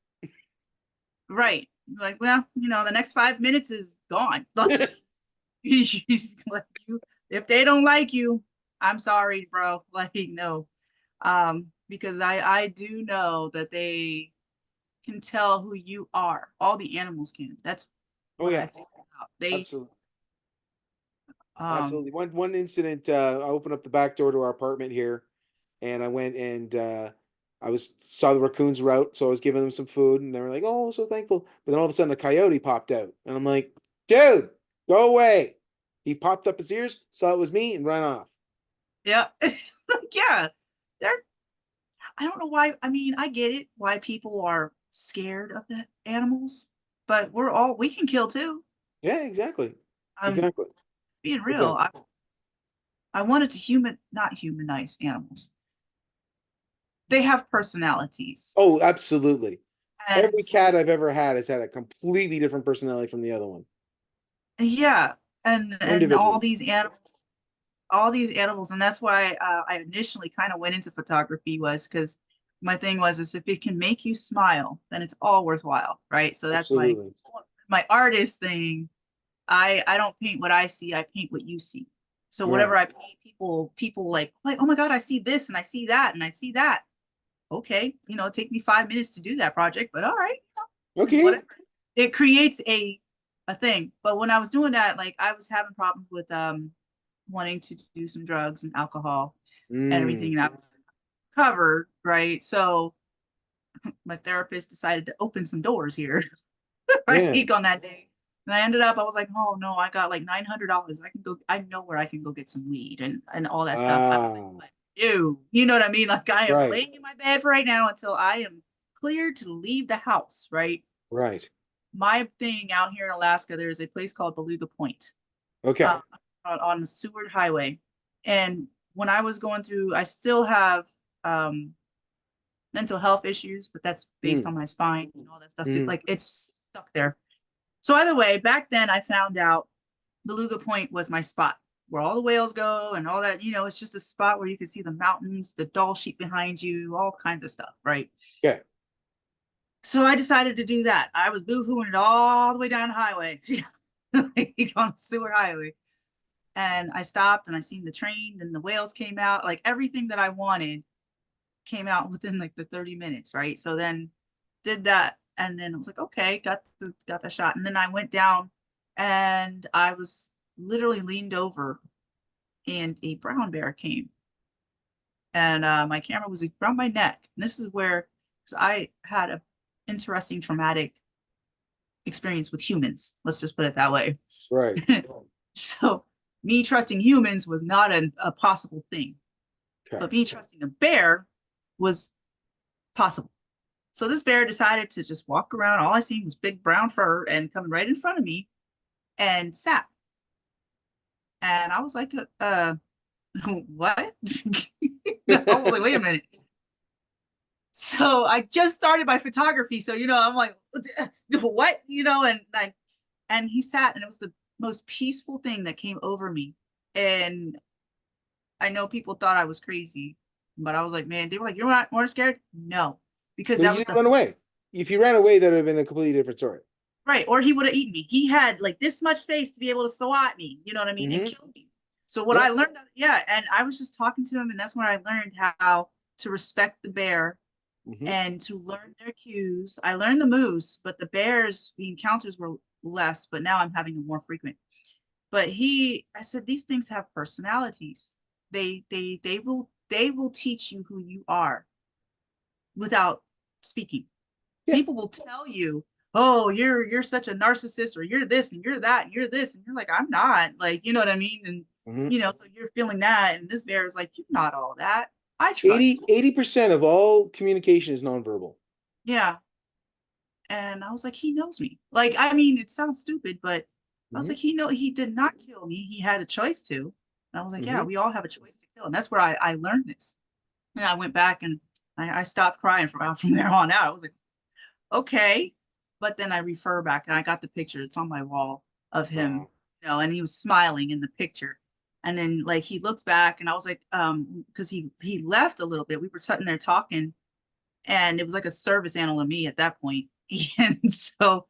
right, like well, the next 5 minutes is gone. Like, like if they don't like you, I'm sorry, bro. Like no, because I do know that they can tell who you are. All the animals can. That's Oh what I yeah, figured out. They absolutely. um Absolutely. One incident, I opened up the back door to our apartment here, and I went and I was saw the raccoons were out, so I was giving them some food, and they were like, "Oh, so thankful." But then all of a sudden, a coyote popped out, and I'm like, "Dude, go away!" He popped up his ears, saw it was me, and ran off. yeah. Like, yeah. They're I don't know why. I mean, I get it why people are scared of the animals, but we can kill too. Yeah, exactly, I'm exactly, being real. exactly. I wanted to not humanize animals. They have personalities. Oh, absolutely. And Every cat I've ever had has had a completely different personality from the other one. yeah, They're and individuals. all these animals, and that's why I initially kind of went into photography was because my thing was is if it can make you smile, then it's all worthwhile, right? So that's Absolutely. my artist thing. I don't paint what I see, I paint what you see. So Right. whatever I paint, people like, oh my God, I see this and I see that and I see that. Okay, it take me 5 minutes to do that project, but all right, Okay. whatever. It creates a thing. But when I was doing that, like I was having problems with wanting to do some drugs and alcohol and everything, Mm. and I was covered, right? So my therapist decided to open some doors here, right, Yeah. on that day. And I was like, oh no, I got like $900. I know where I can go get some weed and all that stuff. I was like, Ah, but you know what I mean? Like I am right, laying in my bed for right now until I am cleared to leave the house, right? right. My thing out here in Alaska, there's a place called Beluga Point, Okay. uh, on the Seward Highway. And when I was going through, I still have um, mental health issues, but that's based Mm. on my spine and all that stuff too. Mm. Like it's stuck there. So either way, back then I found out Beluga Point was my spot where all the whales go and all that. It's just a spot where you can see the mountains, the Dall sheep behind you, all kinds of stuff, right? Okay. So I decided to do that. I was boohooing it all the way down the highway, like on the Seward Highway. And I stopped and I seen the train and the whales came out, like everything that I wanted came out within like the 30 minutes, right? So then did that And then I was like, okay, got the shot. And then I went down and I was literally leaned over and a brown bear came. And my camera was around my neck. And this is where, because I had a interesting traumatic experience with humans. Let's just put it that way. Right. So me trusting humans was not a possible thing, Okay. but me trusting a bear was possible. So this bear decided to just walk around. All I seen was big brown fur and coming right in front of me and sat. And I was like, what? I was like, wait a minute. So I just started my photography. So, I'm like, what? And he sat and it was the most peaceful thing that came over me. And I know people thought I was crazy, but I was like, man, they were like, you're not more scared? No, because Well, that you was didn't run away. If you ran away, that would have been a completely different story. right. Or he would have eaten me. He had like this much space to be able to swat me, you know what I mean, and kill me. So what I Yep. learned, yeah, and I was just talking to him, and that's when I learned how to respect the bear and to learn their cues. I learned the moose, but the bears, the encounters were less, but now I'm having them more frequent. But I said, these things have personalities. They will teach you who you are without speaking. Yeah. People will tell you, oh, you're such a narcissist, or you're this and you're that and you're this, and you're like, I'm not, like, you know what I mean? And so you're feeling that, and this bear is like, you're not all that. I trust you. 80% of all communication is nonverbal. Yeah. And I was like, he knows me. Like, I mean, it sounds stupid, but I was like, he did not kill me. He had a choice to. And I was like, yeah, we all have a choice to kill. And that's where I learned this. And I went back and I stopped crying from there on out. I was like, okay. But then I refer back and I got the picture. It's on my wall of him, and he was smiling in the picture. And then like he looked back and I was like, because he left a little bit. We were sitting there talking, and it was like a service animal to me at that point. And so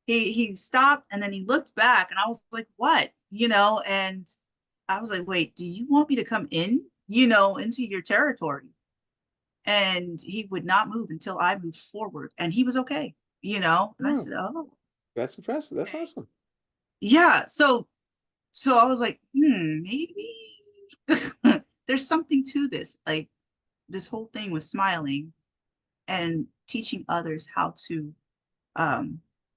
he stopped and then he looked back and I was like, what? And I was like, wait, do you want me to come in, into your territory? And he would not move until I moved forward, and he was okay, and I said, oh, That's impressive. That's okay. awesome. Yeah. So I was like, maybe there's something to this. Like this whole thing with smiling and teaching others how to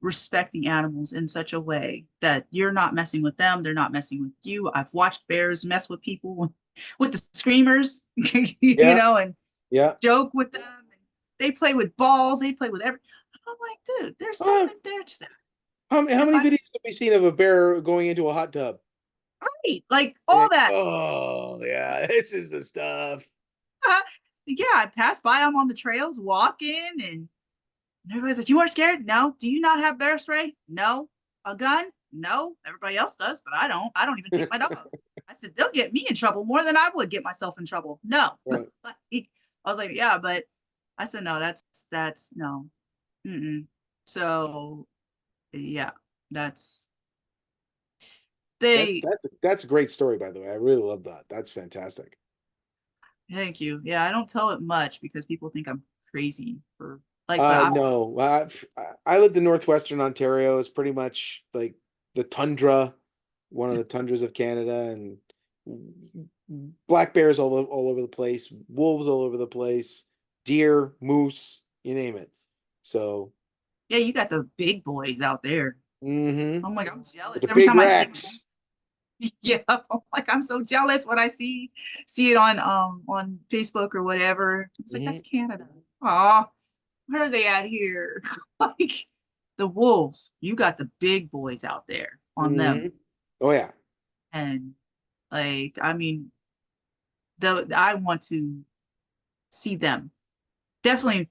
respect the animals in such a way that you're not messing with them, they're not messing with you. I've watched bears mess with people with the screamers, and Yeah. joke with them. And they play with balls, they play with everything. I'm like, dude, there's something there to that. How many videos have we seen of a bear going into a hot tub? Right, like all that. Oh yeah, this is the stuff. Yeah, I pass by them on the trails walking, and everybody's like, you weren't scared? No. Do you not have bear spray? No. A gun? No. Everybody else does, but I don't. I don't even take my dog. I said, they'll get me in trouble more than I would get myself in trouble. No. Right. I was like, yeah, but I said, no, that's no. So yeah, that's they That's a great story, by the way. I really love that. That's fantastic. thank you. Yeah, I don't tell it much because people think I'm crazy for like, but I'm No, I lived in northwestern Ontario. It's pretty much like the tundra, one of the tundras of Canada, and black bears all over the place, wolves all over the place, deer, moose, you name it. So, yeah, you got the big boys out there. mm-hmm. I'm like, I'm jealous The every big time I see them. Rex. Yeah, I'm like, I'm so jealous when I see it on Facebook or whatever. It's like, that's Canada. Aw, where are they at here? Like the wolves, you got the big boys out there on them. Oh yeah. And like, I mean, I want to see them. Definitely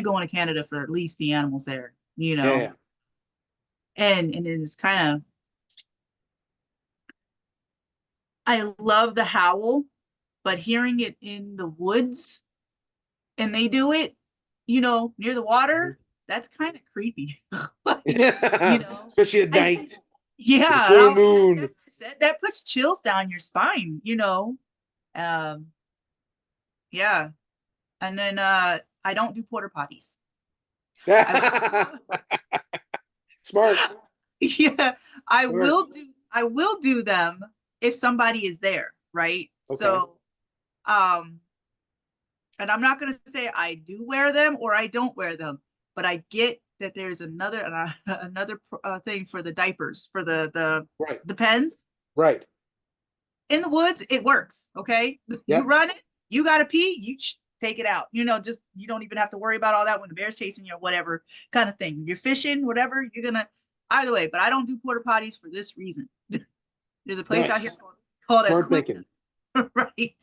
going to Canada for at least the animals there, Yeah. And it is kind of, I love the howl, but hearing it in the woods and they do it, near the water, that's kind of creepy. Like, Especially at night. Yeah, Full moon. That puts chills down your spine, yeah. And then I don't do porta potties. I will, Smart. yeah, Smart. I will do them if somebody is there, right? Okay. So, um, and I'm not going to say I do wear them or I don't wear them, but I get that there's another another thing for the diapers for Right. the pens Right. in the woods. It works. Okay, you Yep. run it, you got to pee, you take it out. You know, just you don't even have to worry about all that when the bear's chasing you or whatever kind of thing. You're fishing, whatever. You're gonna either way. But I don't do porta potties for this reason. There's a place out here Nice. called Smart Eklutna, thinking. right?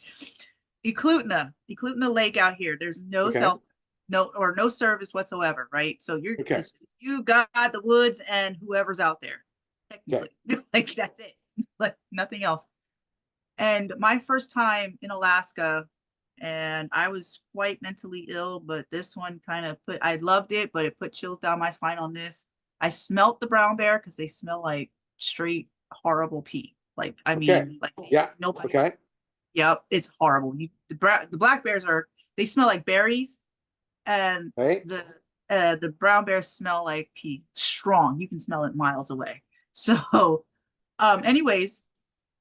Eklutna Lake out here. There's no Okay. no service whatsoever, right? So you're Okay. it's you got the woods and whoever's out there, Okay. technically. Like that's it. Like nothing else. And my first time in Alaska, and I was quite mentally ill, but this one kind of I loved it, but it put chills down my spine on this. I smelt the brown bear because they smell like straight horrible pee. Like, I Okay. mean, like Yeah. nobody, Okay. yep, it's horrible. The black bears they smell like berries, and Right. the brown bears smell like pee. Strong. You can smell it miles away. So, anyways,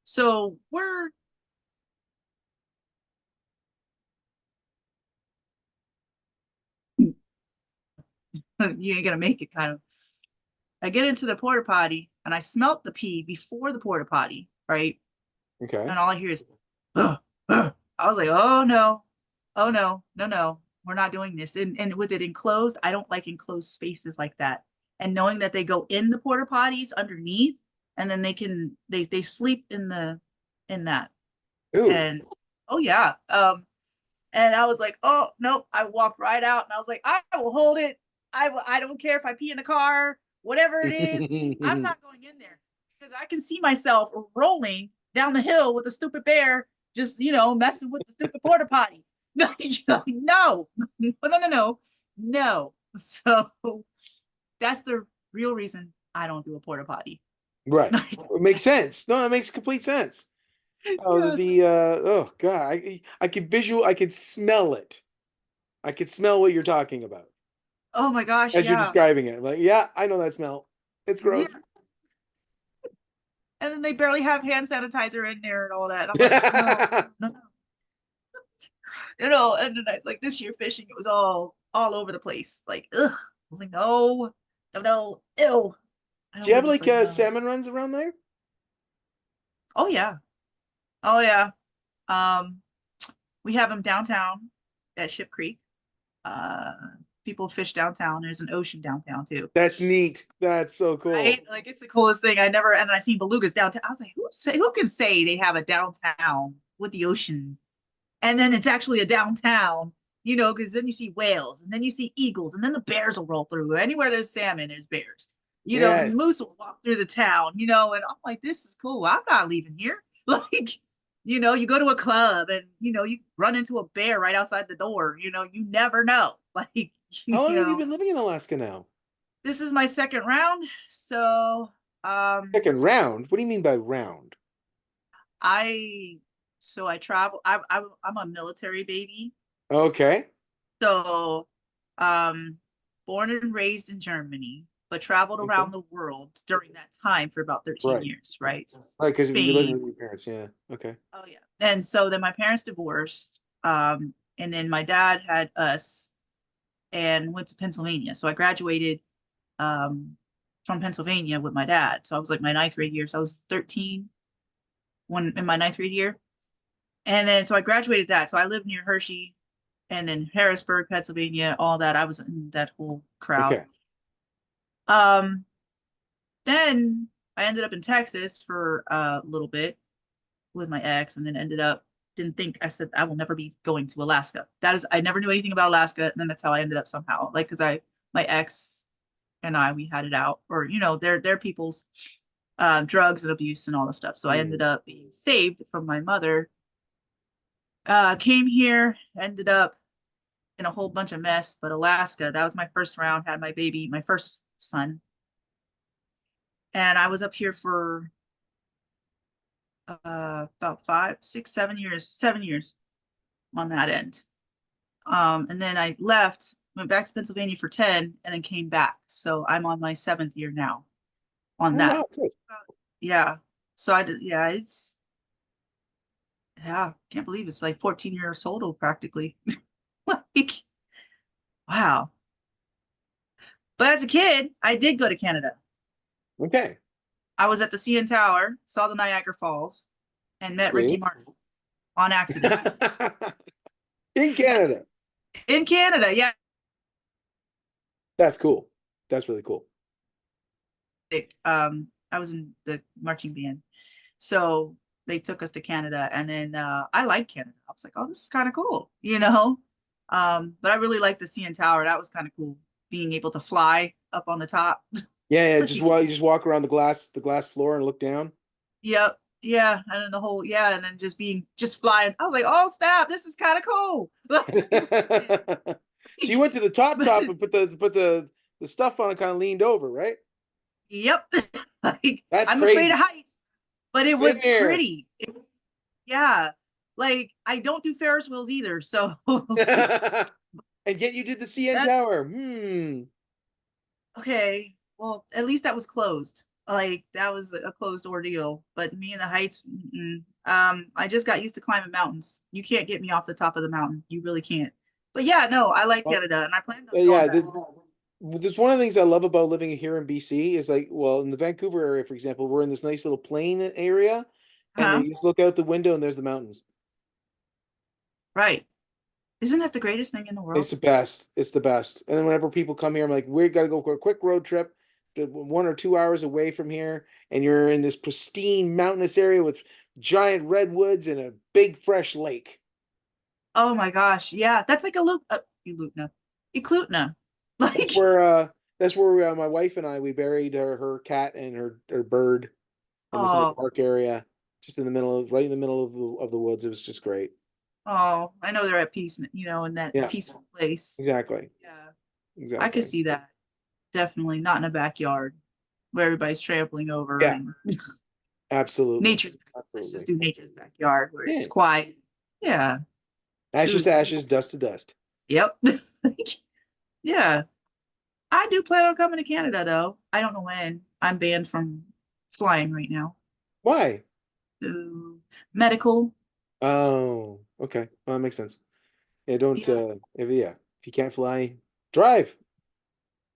so we're you ain't gonna make it kind of. I get into the porta potty and I smelt the pee before the porta potty, right? Okay. And all I hear is, ugh, ugh. I was like, oh no, oh no, no, no, we're not doing this. And with it enclosed, I don't like enclosed spaces like that. And knowing that they go in the porta potties underneath, and then they sleep in that. Ooh. And oh yeah, and I was like, oh no, I walked right out and I was like, I will hold it. I don't care if I pee in the car, whatever it is. I'm not going in there because I can see myself rolling down the hill with a stupid bear, just messing with the stupid porta potty. No, no, no. So that's the real reason I don't do a porta potty. Right. It makes sense. No, that makes complete sense. Oh, Yes. oh God, I could I could smell it. I could smell what you're talking about Oh my gosh, as you're yeah. describing it. I'm like, yeah, I know that smell. It's Yeah. gross. And then they barely have hand sanitizer in there and all that. I'm like, no, no, no. And then like this year fishing, it was all over the place. Like, ugh. I was like, no, no, no, ew. Do you And we're have just like like, no. salmon runs around there? Oh yeah, oh yeah. Um, we have them downtown at Ship Creek. Uh, people fish downtown. There's an ocean downtown too. That's neat. That's so cool. Right? Like it's the coolest thing. And I seen belugas downtown. I was like, who can say they have a downtown with the ocean? And then it's actually a downtown, because then you see whales and then you see eagles and then the bears will roll through. Anywhere there's salmon, there's bears. The moose Yes. will walk through the town, and I'm like, this is cool. I'm not leaving here. Like, you go to a club and you run into a bear right outside the door. You never know. Like, How you long have you know, been living in Alaska now? this is my second round. So, Second round? What do you mean by round? I I travel. I'm a military baby. Okay. So, um, born and raised in Germany, but traveled Okay. around the world during that time for about 13 Right. years, right? So Right, because you're living with Spain. your parents. Yeah. Okay. Oh yeah. And so then my parents divorced. And then my dad had us and went to Pennsylvania. So I graduated from Pennsylvania with my dad. So I was like my ninth grade year. So I was 13 when in my ninth grade year. And then so I graduated that. So I lived near Hershey and then Harrisburg, Pennsylvania, all that. I was in that whole crowd. Okay. Um, then I ended up in Texas for a little bit with my ex, and then ended up didn't think I said I will never be going to Alaska. That is, I never knew anything about Alaska, and then that's how I ended up somehow. Like, because my ex and we had it out, or their people's drugs and abuse and all the stuff. So I ended Mm. up being saved from my mother. Came here, ended up in a whole bunch of mess, but Alaska, that was my first round, had my baby, my first son. And I was up here for about 5, 6, 7 years, 7 years on that end. And then I left went back to Pennsylvania for 10 and then came back. So I'm on my 7th year now on Oh that. wow, good. Yeah. So I did, yeah, yeah, can't believe it's like 14 years total practically. Like, wow. But as a kid, I did go to Canada. Okay. I was at the CN Tower, saw the Niagara Falls, and met Ricky Sweet. Martin on accident In Canada. in Canada. Yeah. That's cool. That's really cool. I was in the marching band. So they took us to Canada and then I liked Canada. I was like, oh, this is kind of cool, you know? But I really liked the CN Tower. That was kind of cool, being able to fly up on the top. Yeah, yeah. Just Like, while you just walk around the glass floor and look down. yep. Yeah. And then the whole, yeah. And then just flying. I was like, oh, snap. This is kind of cool. So you went to the But top and put the stuff on and kind of leaned over, right? yep. Like, That's I'm afraid of crazy. heights, but it Same was here. pretty. It was, yeah. Like, I don't do Ferris wheels either. So And yet you did the CN that, Tower. Hmm. okay. Well, at least that was closed. Like, that was a closed ordeal. But me and the heights, mm-mm. I just got used to climbing mountains. You can't get me off the top of the mountain. You really can't. But yeah, no, I like Well, Canada and I plan on going yeah, back. there's one of the things I love about living here in BC is like, well, in the Vancouver area, for example, we're in this nice little plain area, and then Huh? you just look out the window and there's the mountains. Right. Isn't that the greatest thing in the It's world? the best. It's the best. And then whenever people come here, I'm like, we got to go for a quick road trip to 1 or 2 hours away from here, and you're in this pristine mountainous area with giant redwoods and a big fresh lake. Oh my gosh. Yeah. That's like a loop. Elutna. Eklutna. That's Like, where my wife and I we buried her cat and her bird in this little oh, park area, just in the middle of right in the middle of the woods. It was just great. oh, I know they're at peace, in that Yeah, peaceful place. exactly, Yeah. I could exactly. see that. Definitely not in a backyard where everybody's trampling over Yeah, and absolutely, nature. Let's just absolutely. do nature's backyard where it's Yeah, quiet. Yeah. ashes to Shoot. ashes, dust to dust. Yep. Yeah. I do plan on coming to Canada though. I don't know when. I'm banned from flying right now. Why? Medical. Oh, okay. Well, that makes sense. Yeah, don't Yeah. if you can't fly, drive.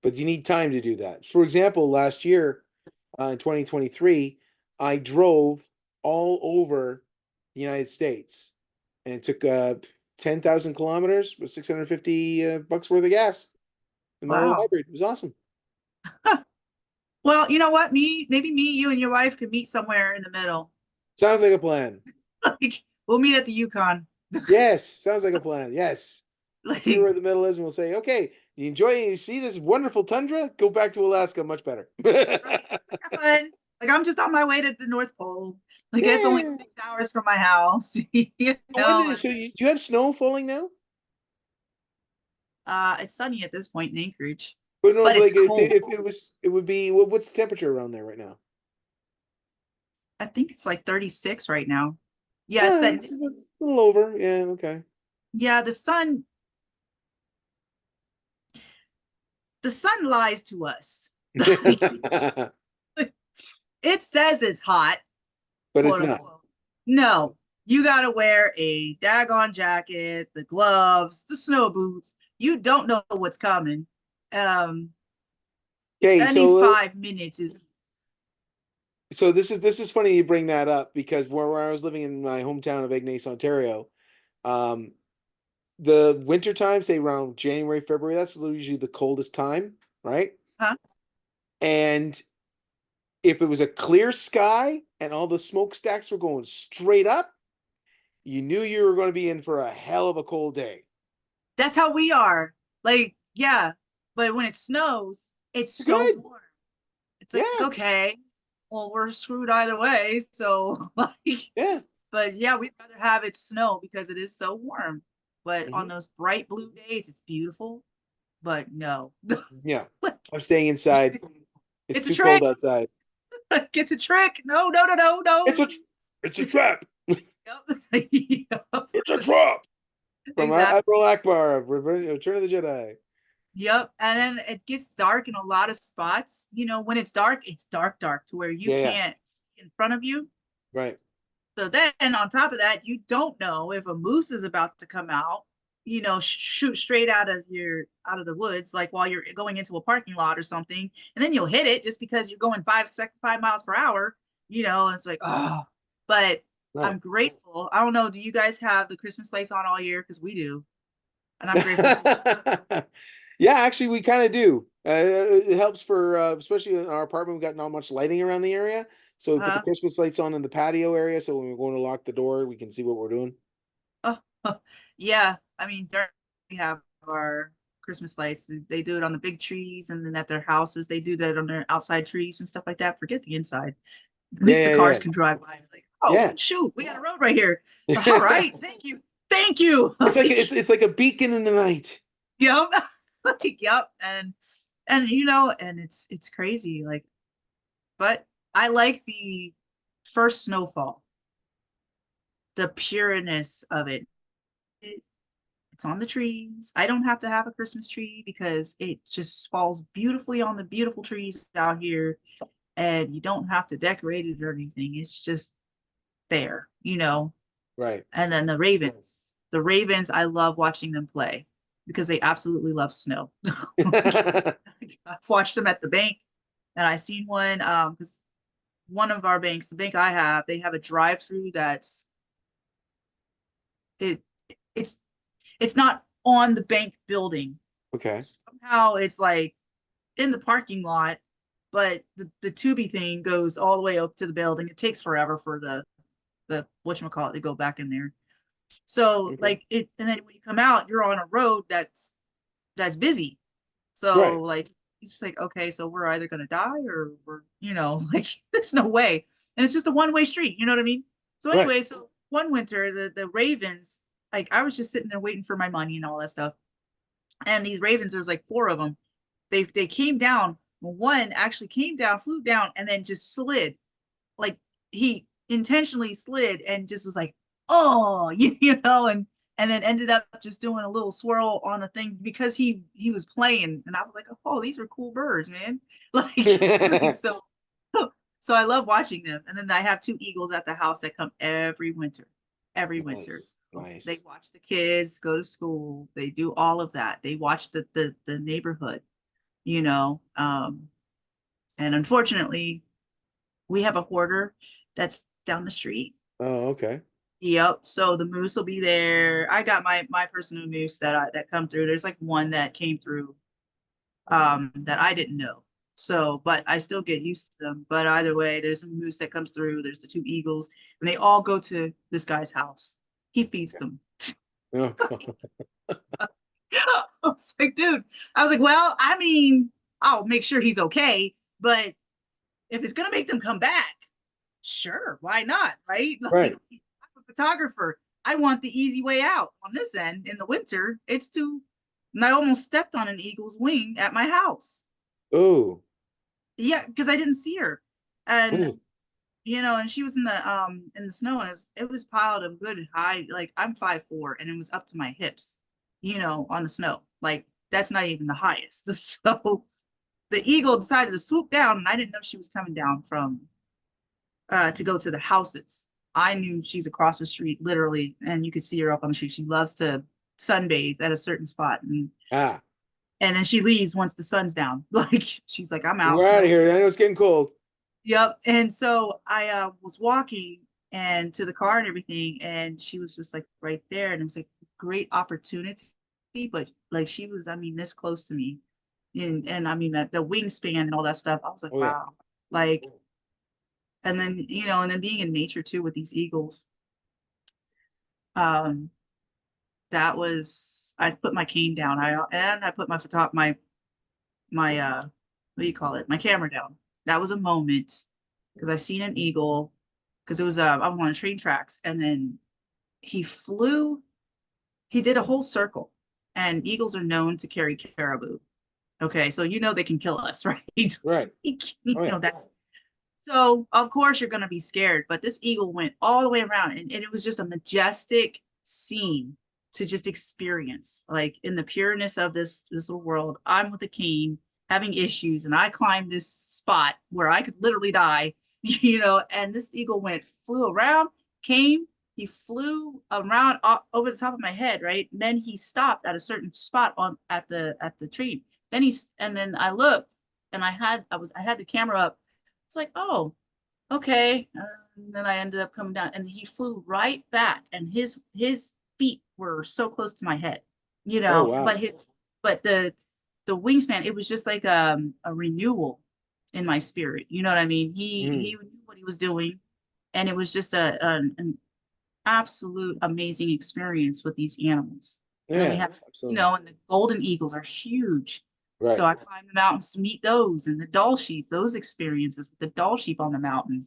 But you need time to do that. For example, last year, in 2023, I drove all over the United States and it took 10,000 kilometers with 650 bucks worth of gas in my old Wow. hybrid. It was awesome. Well, you know what? Maybe me, you and your wife could meet somewhere in the middle. Sounds like a plan. Like, we'll meet at the Yukon. Yes, sounds like a plan. Yes. We'll figure Like, where the middle is and we'll say, okay, you see this wonderful tundra? Go back to Alaska, much better. right. Have fun. Like, I'm just on my way to the North Pole. Like, it's only Yeah. 6 hours from my house. You know, and, Do you have snow falling now? it's sunny at this point in Anchorage, But no, but it's like cold. if it was, it would be what's the temperature around there right now? I think it's like 36 right now. Yeah, it's Yeah, that. it's a little over. Yeah, okay. Yeah, the sun lies to us. It says it's hot, But it's quote not. unquote. No, you got to wear a daggone jacket, the gloves, the snow boots. You don't know what's coming. Um, Okay, any 5 minutes is. so this is funny you bring that up because where I was living in my hometown of Ignace, Ontario, um, the winter time, say around January, February, that's usually the coldest time, right? Huh? And if it was a clear sky and all the smokestacks were going straight up, you knew you were going to be in for a hell of a cold day. That's how we are. Like, yeah, but when it snows, it's so Good. warm. It's like, Yeah. okay, well, we're screwed either way. So, like, Yeah. but yeah, we'd rather have it snow because it is so warm. But on Mhm. those bright blue days, it's beautiful. But no, Yeah. I'm staying inside. It's it's a too cold trick. outside. It's a trick. No, no, no, no, no. It's a it's a trap. Yep. It's a trap. From Exactly. Admiral Akbar of Return of the Jedi. Yep. And then it gets dark in a lot of spots. You know, when it's dark, dark to where you Yeah, yeah, can't see in front of you. right. So then on top of that, you don't know if a moose is about to come out, you know, shoot straight out of the woods, like while you're going into a parking lot or something, and then you'll hit it just because you're going 5 miles per hour, you know, and it's like, oh, but Right. I'm grateful. I don't know, do you guys have the Christmas lights on all year? Because we do. And I'm grateful for that. Yeah, actually, we kind of do. It helps for especially in our apartment. We've got not much lighting around the area, so we put the Uh, Christmas lights on in the patio area. So when we're going to lock the door, we can see what we're doing. oh, yeah. I mean, we have our Christmas lights. They do it on the big trees, and then at their houses, they do that on their outside trees and stuff like that. Forget the inside. At least the Yeah, cars yeah, can drive by and like, oh yeah, shoot, we got a road right here. All yeah. right, thank you, thank you. It's like Like, it's like a beacon in the night. yep, like, yep, and you know, and it's crazy. Like, but I like the first snowfall, the pureness of it. it. It's on the trees. I don't have to have a Christmas tree because it just falls beautifully on the beautiful trees out here, and you don't have to decorate it or anything. It's just there, you know. Right. And then the Ravens, I love watching them play because they absolutely love snow. I've watched them at the bank, and I seen one because one of our banks, the bank I have, they have a drive-through that's it it's it's not on the bank building. Okay. Somehow it's like in the parking lot, but the tubey thing goes all the way up to the building. It takes forever for the whatchamacallit to go back in there. So Okay. like it, and then when you come out, you're on a road that's busy. So Right. like it's just like, okay, so we're either gonna die or we're, you know, like there's no way. And it's just a one-way street, you know what I mean? So Right. anyway, so one winter, the Ravens, like I was just sitting there waiting for my money and all that stuff. And these Ravens, there was like four of them. They came down. One actually came down, flew down, and then just slid. Like he intentionally slid and just was like, oh, you know, and then ended up just doing a little swirl on a thing because he was playing, and I was like, oh, these are cool birds, man. Like so so I love watching them. And then I have two eagles at the house that come every winter. Every winter. Nice. They Nice. watch the kids go to school. They do all of that. They watch the neighborhood, you know. And unfortunately, we have a hoarder that's down the street. Oh, okay. Yep. So the moose will be there. I got my personal moose that come through. There's like one that came through that I didn't know. So, but I still get used to them. But either way, there's a moose that comes through. There's the two eagles, and they all go to this guy's house. He feeds them. Oh, God. I was like, dude, I was like, well, I mean, I'll make sure he's okay, but if it's gonna make them come back, sure, why not? Right? Like, Right. I'm a photographer. I want the easy way out on this end in the winter. And I almost stepped on an eagle's wing at my house. Oh. Yeah, because I didn't see her. And Oh. you know, and she was in the snow, and it was piled of good high, like I'm 5'4", and it was up to my hips, you know, on the snow. Like that's not even the highest. So the eagle decided to swoop down, and I didn't know she was coming down from to go to the houses. I knew she's across the street, literally, and you could see her up on the street. She loves to sunbathe at a certain spot, Ah. and then she leaves once the sun's down. Like she's like, I'm out. We're out of No. here. I know it's getting cold. Yep. And so I was walking and to the car and everything, and she was just like right there, and it was like great opportunity, but like she was, I mean, this close to me, and I mean that the wingspan and all that stuff. I was like, Oh, yeah. wow, like, and then you know, and then being in nature too with these eagles, um, that was I put my cane down, I put my my what do you call it, my camera down. That was a moment because I seen an eagle because it was I'm on train tracks, and then he flew. He did a whole circle, and eagles are known to carry caribou. Okay, so you know they can kill us, right? Right. you Oh, yeah. know that's so of course you're gonna be scared. But this eagle went all the way around, and it was just a majestic scene to just experience, like in the pureness of this world. I'm with a cane having issues, and I climbed this spot where I could literally die, and this eagle flew around, came, he flew around over the top of my head, right? And then he stopped at a certain spot at the tree. And then I looked, and I had the camera up. It's like, oh, okay. And then I ended up coming down, and he flew right back, and his feet were so close to my head, Oh but wow. the wingspan, it was just like a renewal in my spirit. You know what I mean? He Mm. knew what he was doing, and it was just an absolute amazing experience with these animals. And then we Yeah, have, absolutely. and the golden eagles are huge. So Right. I climbed the mountains to meet those, and the Dall sheep, those experiences with the Dall sheep on the mountain,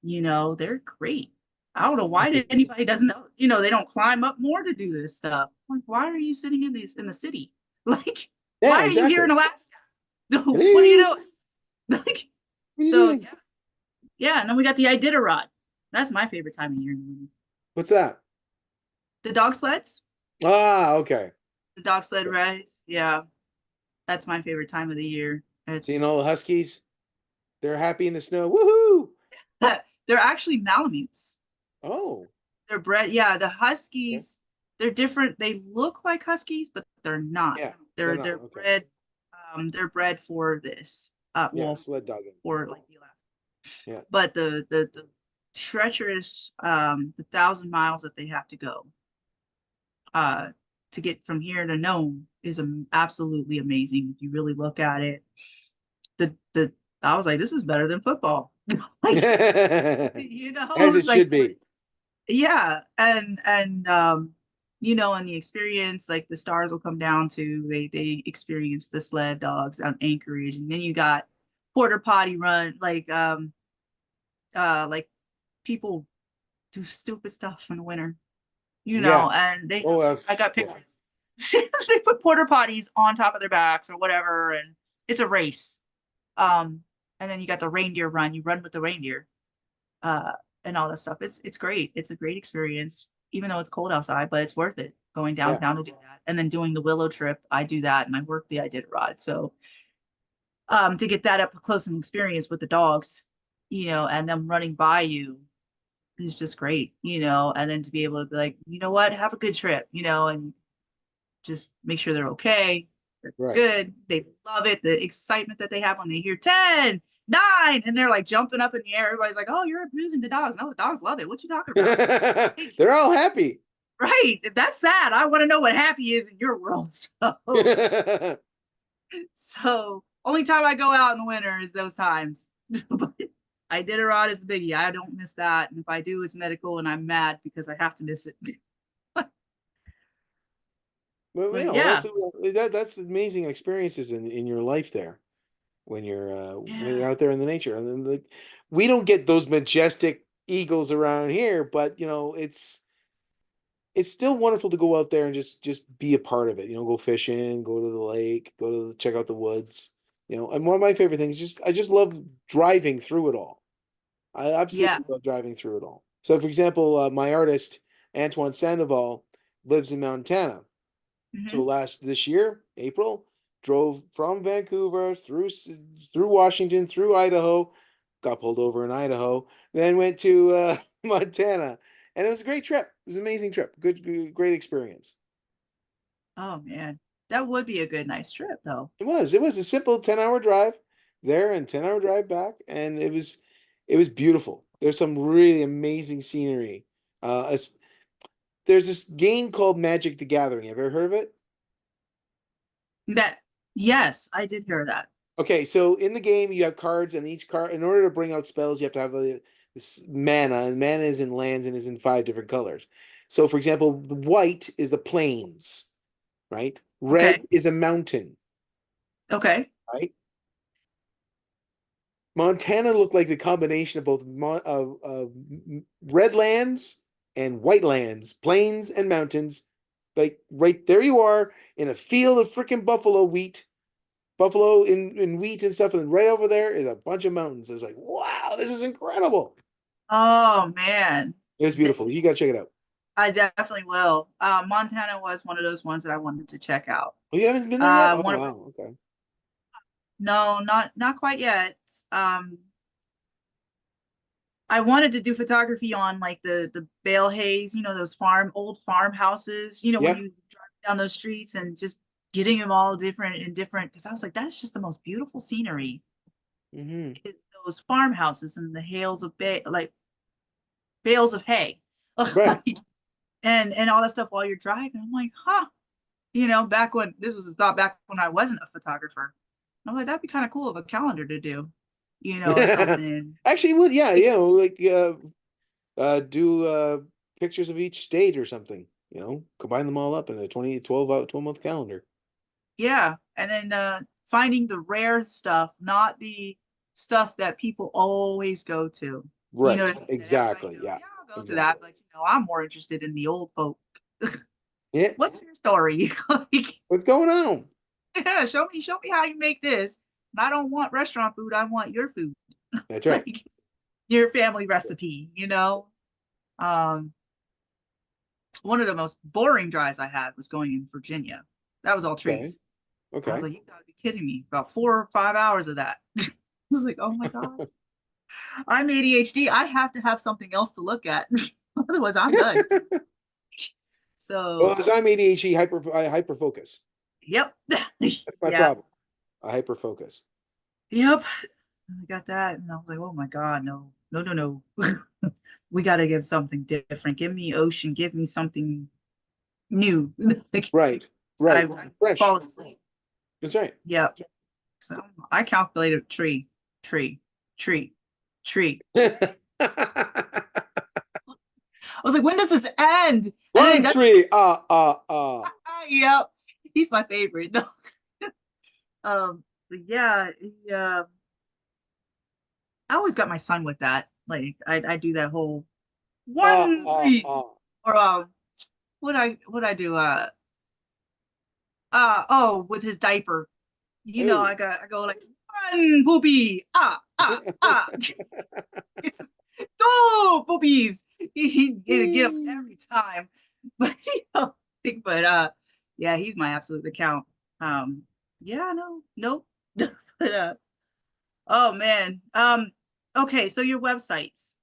they're great. I don't know why did anybody doesn't know, they don't climb up more to do this stuff. Like, why are you sitting in the city? Like, Yeah, why are you here exactly. in Alaska? What are you Hello. doing? Like, What are you so doing? yeah, and then we got the Iditarod. That's my favorite time of year. What's that? The dog sleds, Ah, okay. the dog sled ride. Yeah, that's my favorite time of the year. Seeing It's all the huskies, they're happy in the snow. Woohoo! they're actually Malamutes. Oh, They're bred, yeah, the okay. Huskies, they're different. They look like Huskies, but they're not. Yeah, they're They're not. they're Okay. bred they're bred for this. Yeah, Well, sled dogging. for like the Alaska. Yeah. But the treacherous the 1,000 miles that they have to go uh to get from here to Nome is absolutely amazing if you really look at it. The I was like, this is better than football. Like, As it it's like should be. yeah, and the experience, like the stars will come down to, they experience the sled dogs on Anchorage, and then you got porter potty run, like people do stupid stuff in the winter, Yeah. and Oh, I got yeah. pictures. They put porter potties on top of their backs or whatever, and it's a race. Um, and then you got the reindeer run, you run with the reindeer, uh, and all that stuff. It's great. It's a great experience, even though it's cold outside, but it's worth it going Yeah. downtown to do that. And then doing the Willow trip, I do that, and I work the Iditarod. So to get that up close and experience with the dogs, and them running by you is just great, and then to be able to be like, you know what, have a good trip, and just make sure they're okay. They're Right. good. They love it. The excitement that they have when they hear 10, 9, and they're like jumping up in the air. Everybody's like, oh, you're abusing the dogs. No, the dogs love it. What you talking about? Like, They're all happy. right. If that's sad, I want to know what happy is in your world. So only time I go out in the winter is those times. But Iditarod is the biggie. I don't miss that. And if I do, it's medical, and I'm mad because I have to miss it. Well, But yeah, that's amazing experiences in your life there when yeah, you're out there in the nature. And then, like, we don't get those majestic eagles around here, but it's still wonderful to go out there and just be a part of it. Go fishing, go to the lake, check out the woods. And one of my favorite things, I just love driving through it all. I yeah. absolutely love driving through it all. So, for example, my artist Antoine Sandoval lives in Montana. So Hmm. last this year, April, drove from Vancouver through Washington, through Idaho, got pulled over in Idaho, then went to Montana, and it was a great trip. It was an amazing trip. Great experience. Oh man, that would be a good, nice trip though. It was a simple 10-hour drive there and 10-hour drive back, and it was beautiful. There's some really amazing scenery. There's this game called Magic the Gathering. Have you ever heard of it? That Yes, I did hear that. Okay, so in the game you have cards, and each card, in order to bring out spells, you have to have this mana, and mana is in lands and is in 5 different colors. So, for example, the white is the plains, right? Red Okay. is a mountain, Okay. right? Montana looked like the combination of both red lands and white lands, plains and mountains. Like right there, you are in a field of freaking buffalo in wheat and stuff, and then right over there is a bunch of mountains. I was like, wow, this is incredible. Oh man. It was Th- beautiful. You gotta check it out. I definitely will. Montana was one of those ones that I wanted to check out. Oh, you haven't been there yet? Oh, One of my, wow. Okay. no, not quite yet. Um, I wanted to do photography on like the bale hays, those old farmhouses, when Yeah. you drive down those streets and just getting them all different and different. Because I was like, that's just the most beautiful scenery Hmm. is those farmhouses and the hails of like bales of hay, Right. and all that stuff while you're driving. I'm like, huh, back when this was a thought back when I wasn't a photographer. I'm like, that'd be kind of cool of a calendar to do, or something. Actually, would, yeah, yeah, like do pictures of each state or something, combine them all up in a 12-month calendar. Yeah. And then finding the rare stuff, not the stuff that people always go to. Right. What I mean? That everybody Exactly. knows, Yeah. yeah, I'll go to that. Exactly. But I'm more interested in the old folk. Yeah. What's your story? Like, What's going on? yeah, show me how you make this. And I don't want restaurant food, I want your food. That's right. Like your family recipe. Um, one of the most boring drives I had was going in Virginia. That was all Okay. trees. I was Okay. like, you gotta be kidding me. About 4 or 5 hours of that. I was like, oh my God. I'm ADHD. I have to have something else to look at. Otherwise, I'm done. Well, So, as I'm ADHD, I hyper focus. yep. That's my Yeah. problem. I hyper focus. Yep. I got that. And I was like, oh my God, no, no, no, no. We got to give something different. Give me ocean. Give me something new. Like, Right. I Right. fall Fresh. asleep. That's right. Yep. So I calculated tree, tree, tree, tree. I was like, when does this end? And then One that's tree. yep. He's my favorite. No. But yeah, I always got my son with that. Like I do that whole one three or what I do oh with his diaper. Oh. I go like one poopy it's two poopies. He'd get him every time. But but yeah, he's my absolute account. Yeah, no, nope. But oh man. Okay, so your websites.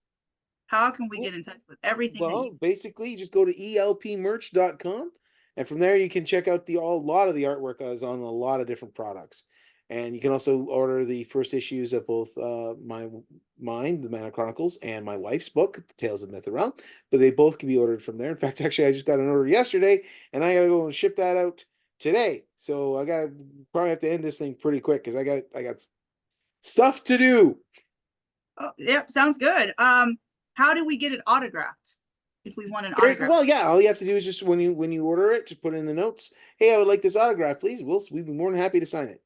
How can we get in touch with everything that Well, you basically, you just go to elpmerch.com, and from there you can check out a lot of the artwork is on a lot of different products. And you can also order the first issues of both mine, the Mana Chronicles, and my wife's book, Tales of Myth and Realm. But they both can be ordered from there. In fact, actually, I just got an order yesterday, and I gotta go and ship that out today. So I gotta probably have to end this thing pretty quick because I got stuff to do. Oh, yep, sounds good. How do we get it autographed if we want an Very autograph? well, yeah. All you have to do is just when you order it, just put in the notes. Hey, I would like this autograph, please. We'd be more than happy to sign it.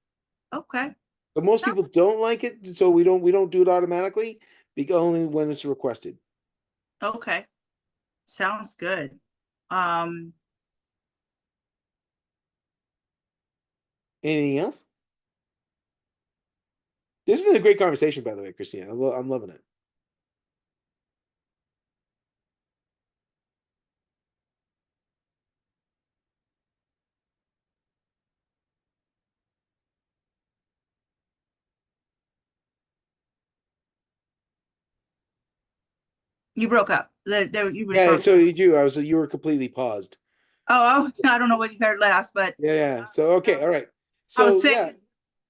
Okay. But most Sounds people don't like it, so we don't do it automatically, because only when it's requested. okay. Sounds good. Um, Anything else? This has been a great conversation, by the way, Christina. I'm loving it. you broke up. There you were Yeah, talking. so did you. You were completely paused. Oh, I don't know what you heard last, but Yeah, yeah. So I okay, all was right. I was So yeah,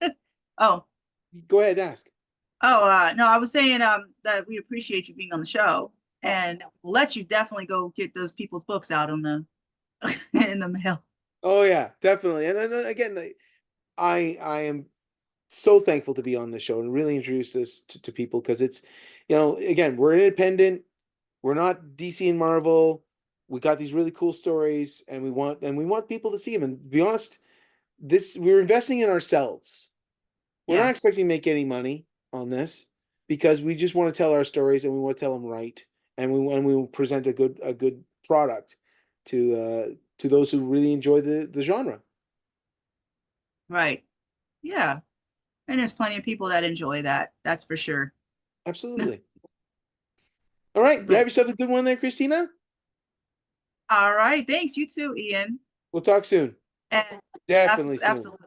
saying, oh, go ahead and ask. no, I was saying that we appreciate you being on the show and we'll let you definitely go get those people's books out on the in the mail. Oh yeah, definitely. And then again, I am so thankful to be on the show and really introduce this to people because it's, again, we're independent. We're not DC and Marvel. We got these really cool stories, and we want people to see them. And to be honest, we're investing in ourselves. We're not Yes. expecting to make any money on this because we just want to tell our stories and we want to tell them right, and we will present a good product to those who really enjoy the genre. Right. Yeah. And there's plenty of people that enjoy that. That's for sure. Absolutely. All right, you have But yourself a good one there, Christina. All right. Thanks. You too, Ian. We'll talk soon. And Definitely soon. absolutely.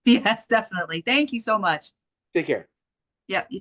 Yes, definitely. Thank you so much. Take care. Yep. You